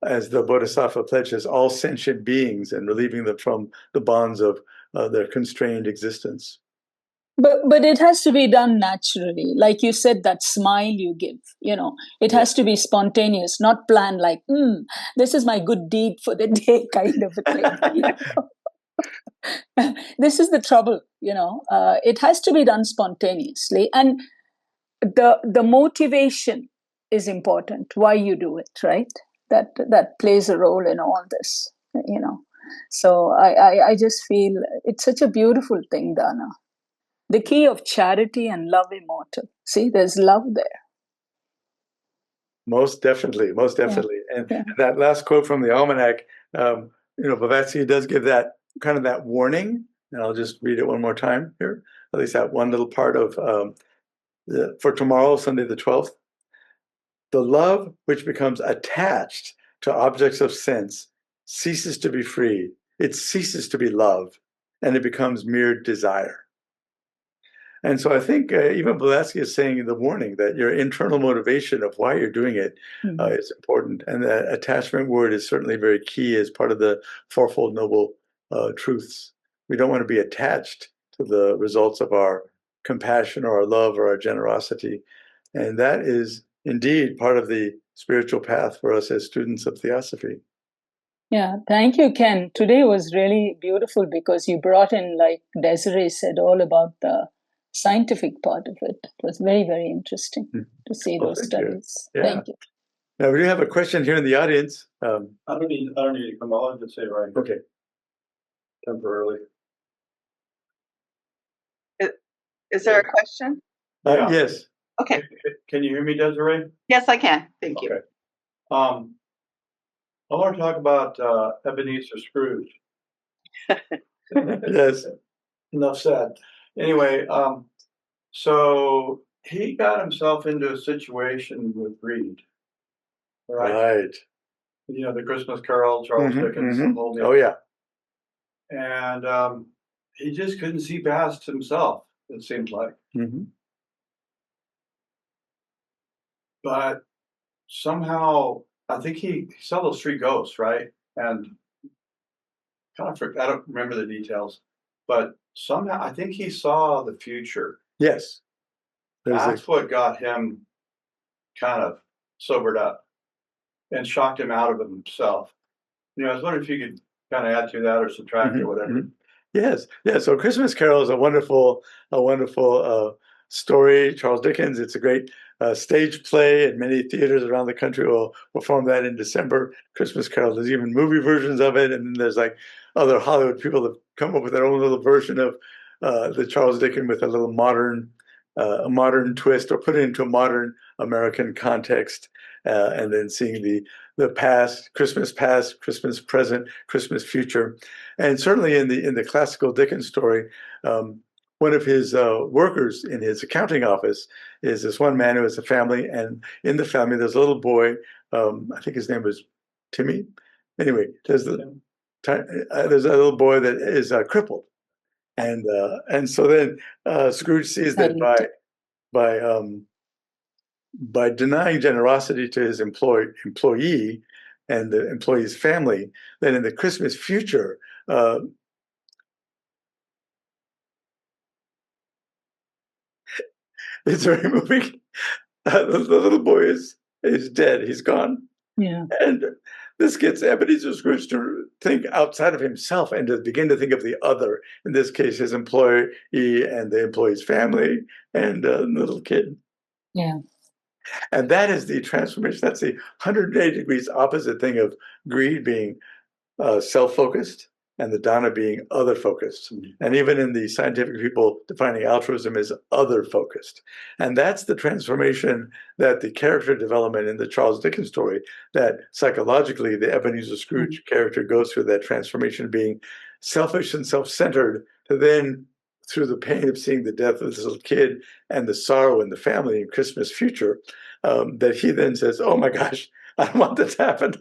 as the Bodhisattva pledges, all sentient beings and relieving them from the bonds of their constrained existence. But it has to be done naturally. Like you said, that smile you give, it has to be spontaneous, not planned like, this is my good deed for the day kind of a thing. This is the trouble, it has to be done spontaneously. And the motivation is important, why you do it, right? That plays a role in all this, So I just feel it's such a beautiful thing, Dana. The key of charity and love immortal. See, there's love there. Most definitely, most definitely. And that last quote from the almanac, Blavatsky does give that kind of that warning. And I'll just read it one more time here, at least that one little part of for tomorrow, Sunday the 12th. The love which becomes attached to objects of sense ceases to be free. It ceases to be love, and it becomes mere desire. And so I think even Blavatsky is saying the warning that your internal motivation of why you're doing it is important. And the attachment word is certainly very key as part of the Fourfold Noble Truths. We don't want to be attached to the results of our compassion or our love or our generosity. And that is indeed part of the spiritual path for us as students of Theosophy. Yeah, thank you, Ken. Today was really beautiful because you brought in, like Desiree said, all about the scientific part of it. It was very, very interesting to see those studies. Yeah. Thank you. Now we do have a question here in the audience. I don't need to come on to say it right. Okay. Temporarily. Is there a question? Yeah. Yes. Okay. Can you hear me, Desiree? Yes, I can. Thank you. Okay. I want to talk about Ebenezer Scrooge. Yes. Enough said. Anyway, so he got himself into a situation with greed. Right. The Christmas Carol, Charles Dickens, the whole deal. Oh yeah. And he just couldn't see past himself, it seems like. But somehow, I think he saw those three ghosts, right? And I don't remember the details, but somehow I think he saw the future. Yes. That's what got him kind of sobered up and shocked him out of himself. I was wondering if you could kind of add to that or subtract or whatever. Yes. Yeah. So Christmas Carol is a wonderful story. Charles Dickens. It's a great stage play, and many theaters around the country will perform that in December. Christmas Carol. There's even movie versions of it, and then there's like other Hollywood people that come up with their own little version of the Charles Dickens with a little modern a modern twist or put it into a modern American context, and then seeing the past, Christmas present, Christmas future, and certainly in the classical Dickens story, one of his workers in his accounting office is this one man who has a family, and in the family there's a little boy. I think his name was Timmy. Anyway, there's a little boy that is crippled, and so then Scrooge sees that by denying generosity to his employee and the employee's family, then in the Christmas future, it's very moving. The little boy is dead. He's gone. Yeah. And this gets Ebenezer Scrooge to think outside of himself and to begin to think of the other. In this case, his employee and the employee's family and the little kid. Yeah. And that is the transformation. That's the 180 degrees opposite thing of greed being self-focused and the Dana being other-focused. And even in the scientific people defining altruism as other-focused. And that's the transformation that the character development in the Charles Dickens story, that psychologically the Ebenezer Scrooge character goes through that transformation, being selfish and self-centered, to then, through the pain of seeing the death of this little kid and the sorrow in the family and Christmas future, that he then says, oh my gosh, I don't want this to happen.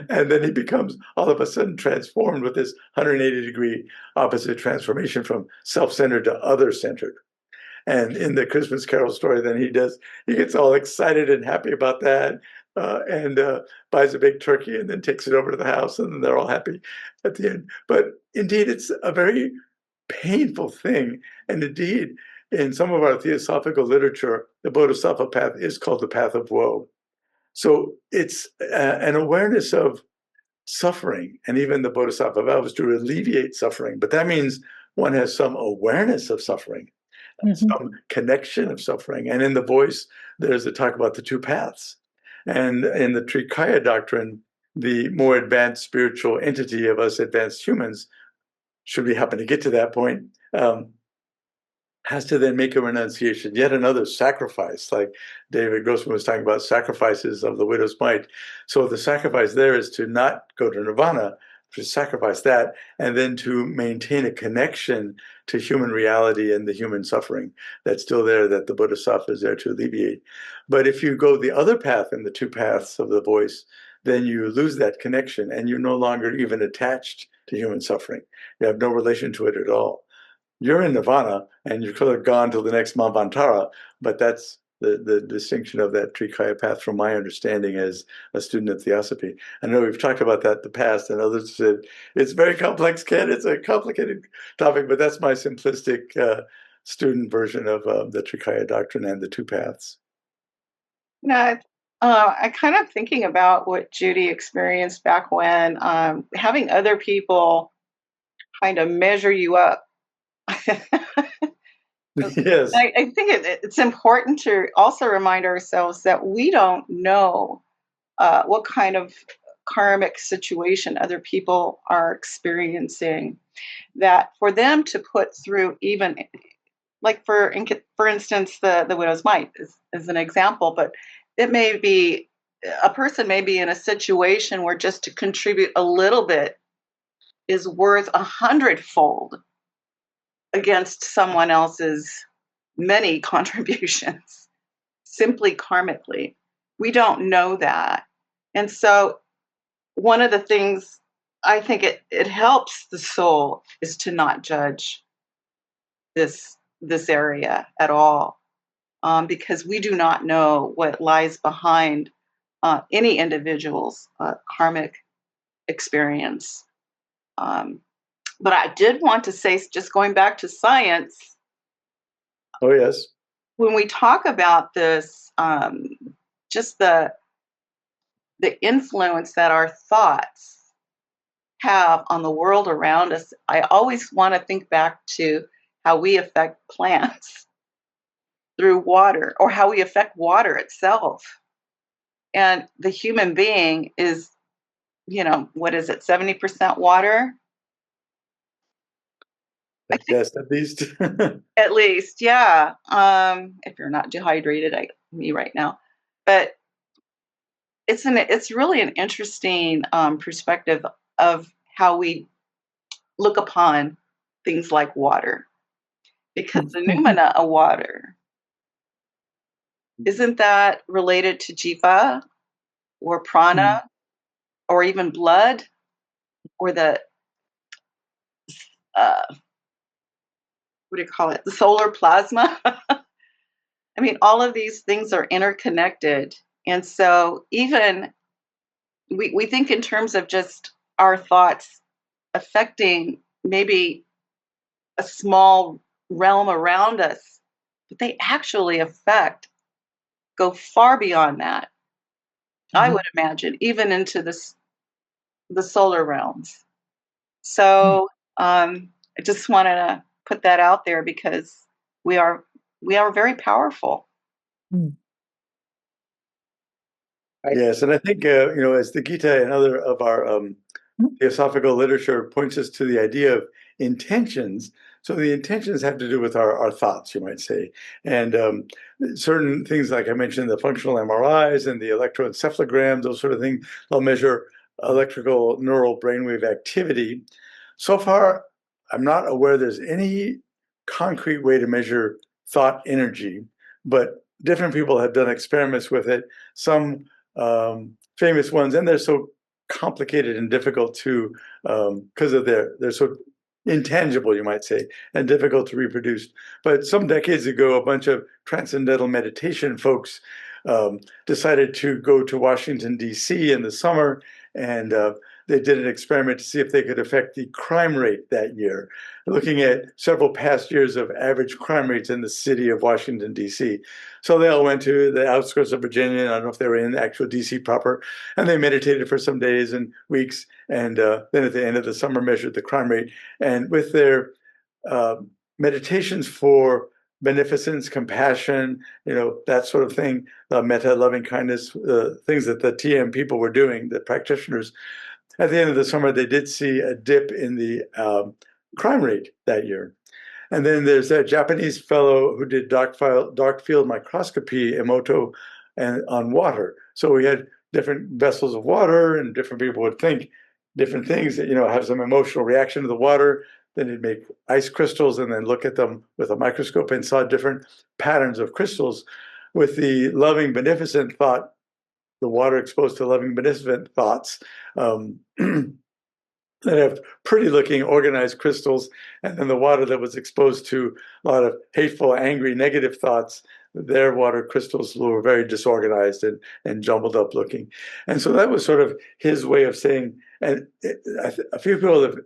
And then he becomes all of a sudden transformed with this 180-degree opposite transformation from self-centered to other-centered. And in the Christmas Carol story, then he gets all excited and happy about that, and buys a big turkey and then takes it over to the house, and then they're all happy at the end. But indeed, it's a very painful thing. And indeed, in some of our theosophical literature, the Bodhisattva path is called the path of woe. So it's an awareness of suffering, and even the Bodhisattva vow is to alleviate suffering. But that means one has some awareness of suffering, some connection of suffering. And in the voice, there's a talk about the two paths. And in the Trikaya doctrine, the more advanced spiritual entity of us advanced humans, should we happen to get to that point, has to then make a renunciation, yet another sacrifice, like David Grossman was talking about sacrifices of the widow's mite. So the sacrifice there is to not go to nirvana, to sacrifice that, and then to maintain a connection to human reality and the human suffering that's still there, that the Bodhisattva is there to alleviate. But if you go the other path in the two paths of the voice, then you lose that connection and you're no longer even attached to human suffering. You have no relation to it at all. You're in nirvana and you're clearly gone till the next Manvantara, but that's the distinction of that Trikaya path from my understanding as a student of Theosophy. I know we've talked about that in the past, and others said, it's very complex, Ken, it's a complicated topic, but that's my simplistic student version of the Trikaya doctrine and the two paths. No, I kind of thinking about what Judy experienced back when, having other people kind of measure you up. Yes. I think it's important to also remind ourselves that we don't know what kind of karmic situation other people are experiencing. That for them to put through, even like for instance, the widow's mite is an example, but it may be a person may be in a situation where just to contribute a little bit is worth 100-fold against someone else's many contributions, simply karmically. We don't know that. And so one of the things I think it helps the soul is to not judge this area at all, because we do not know what lies behind any individual's karmic experience. But I did want to say, just going back to science. Oh, yes. When we talk about this, just the influence that our thoughts have on the world around us, I always want to think back to how we affect plants through water, or how we affect water itself. And the human being is, what is it, 70% water? I think Yes, at least. at least, yeah. If you're not dehydrated, like me right now, but it's really an interesting perspective of how we look upon things like water, because the noumena of water, isn't that related to jiva or prana or even blood or the uh, what do you call it, the solar plasma? I mean, all of these things are interconnected, and so even we think in terms of just our thoughts affecting maybe a small realm around us, but they actually affect, go far beyond that. I would imagine even into the solar realms. So I just wanted to put that out there because we are we are very powerful. Yes, and I think as the Gita and other of our theosophical literature points us to the idea of intentions. So the intentions have to do with our thoughts, you might say, and certain things like I mentioned, the functional MRIs and the electroencephalograms, those sort of things, they'll measure electrical neural brainwave activity. So far, I'm not aware there's any concrete way to measure thought energy, but different people have done experiments with it. Some famous ones, and they're so complicated and difficult to because of they're so intangible, you might say, and difficult to reproduce. But some decades ago, a bunch of transcendental meditation folks decided to go to Washington, D.C. in the summer, and they did an experiment to see if they could affect the crime rate that year, looking at several past years of average crime rates in the city of Washington, D.C. So they all went to the outskirts of Virginia. I don't know if they were in actual D.C. proper, and they meditated for some days and weeks, and then at the end of the summer measured the crime rate. And with their meditations for beneficence, compassion, that sort of thing, metta, loving kindness, things that the TM people were doing, the practitioners, at the end of the summer, they did see a dip in the crime rate that year. And then there's a Japanese fellow who did dark field microscopy, Emoto, and on water. So we had different vessels of water, and different people would think different things that, have some emotional reaction to the water. Then he'd make ice crystals and then look at them with a microscope and saw different patterns of crystals. With the loving, beneficent thought, the water exposed to loving, beneficent thoughts, that have pretty looking organized crystals, and then the water that was exposed to a lot of hateful, angry, negative thoughts, their water crystals were very disorganized and jumbled up looking. And so that was sort of his way of saying, and a few people have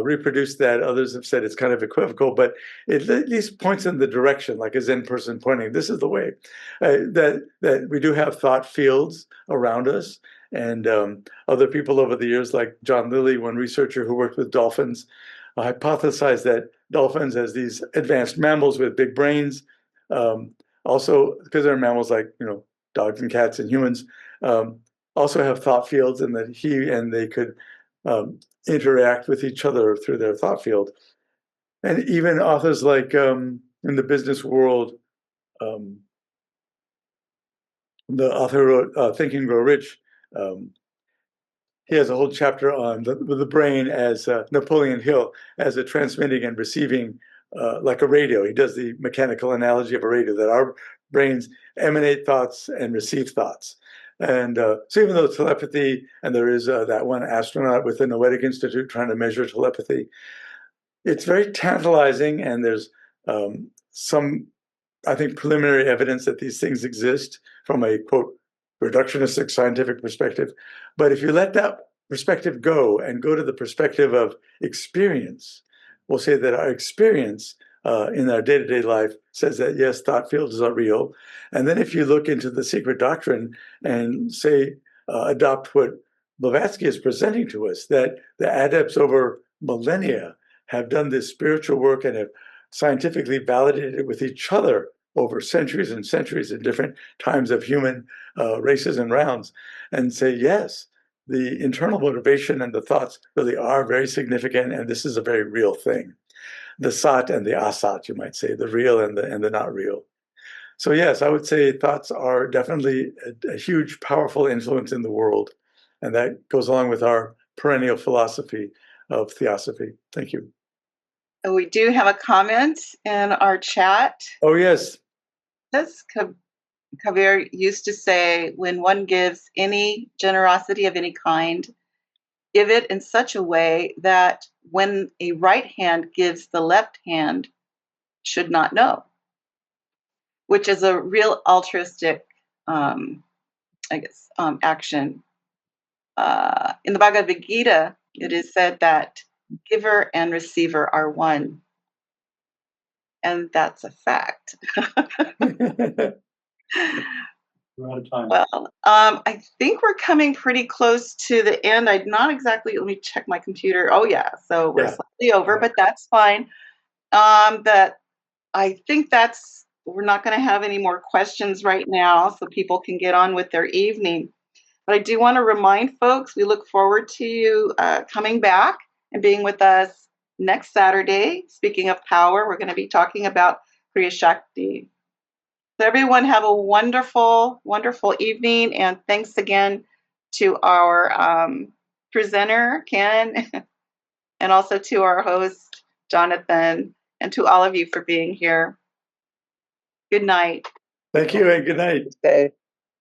reproduced that. Others have said it's kind of equivocal, but it at least points in the direction, like a Zen person pointing, this is the way. That we do have thought fields around us. And other people over the years, like John Lilly, one researcher who worked with dolphins, hypothesized that dolphins, as these advanced mammals with big brains, also because they're mammals like dogs and cats and humans, also have thought fields, and that he and they could interact with each other through their thought field. And even authors like in the business world, the author who wrote Think and Grow Rich, he has a whole chapter on the brain as Napoleon Hill, as a transmitting and receiving, like a radio. He does the mechanical analogy of a radio, that our brains emanate thoughts and receive thoughts. And so even though telepathy, and there is that one astronaut with the Noetic Institute trying to measure telepathy, it's very tantalizing, and there's some, I think, preliminary evidence that these things exist from a, quote, reductionistic scientific perspective. But if you let that perspective go and go to the perspective of experience, we'll say that our experience in our day-to-day life says that, yes, thought fields are real. And then if you look into the secret doctrine and say, adopt what Blavatsky is presenting to us, that the adepts over millennia have done this spiritual work and have scientifically validated it with each other over centuries and centuries in different times of human races and rounds, and say, yes, the internal motivation and the thoughts really are very significant, and this is a very real thing. the Sat and the Asat, you might say, the real and the not real. So yes, I would say thoughts are definitely a huge, powerful influence in the world. And that goes along with our perennial philosophy of theosophy. Thank you. We do have a comment in our chat. Oh, yes. This Kabir used to say, when one gives any generosity of any kind, give it in such a way that when a right hand gives, the left hand should not know, which is a real altruistic, action. In the Bhagavad Gita, it is said that giver and receiver are one. And that's a fact. We're out of time. Well, I think we're coming pretty close to the end. I'm not exactly, let me check my computer. Oh yeah, so we're Yeah. slightly over, Yeah. but that's fine. I think we're not going to have any more questions right now, so people can get on with their evening. But I do want to remind folks, we look forward to you coming back and being with us next Saturday. Speaking of power, we're going to be talking about Kriya Shakti. So everyone have a wonderful, wonderful evening. And thanks again to our presenter, Ken, and also to our host, Jonathan, and to all of you for being here. Good night. Thank you and good night. Okay.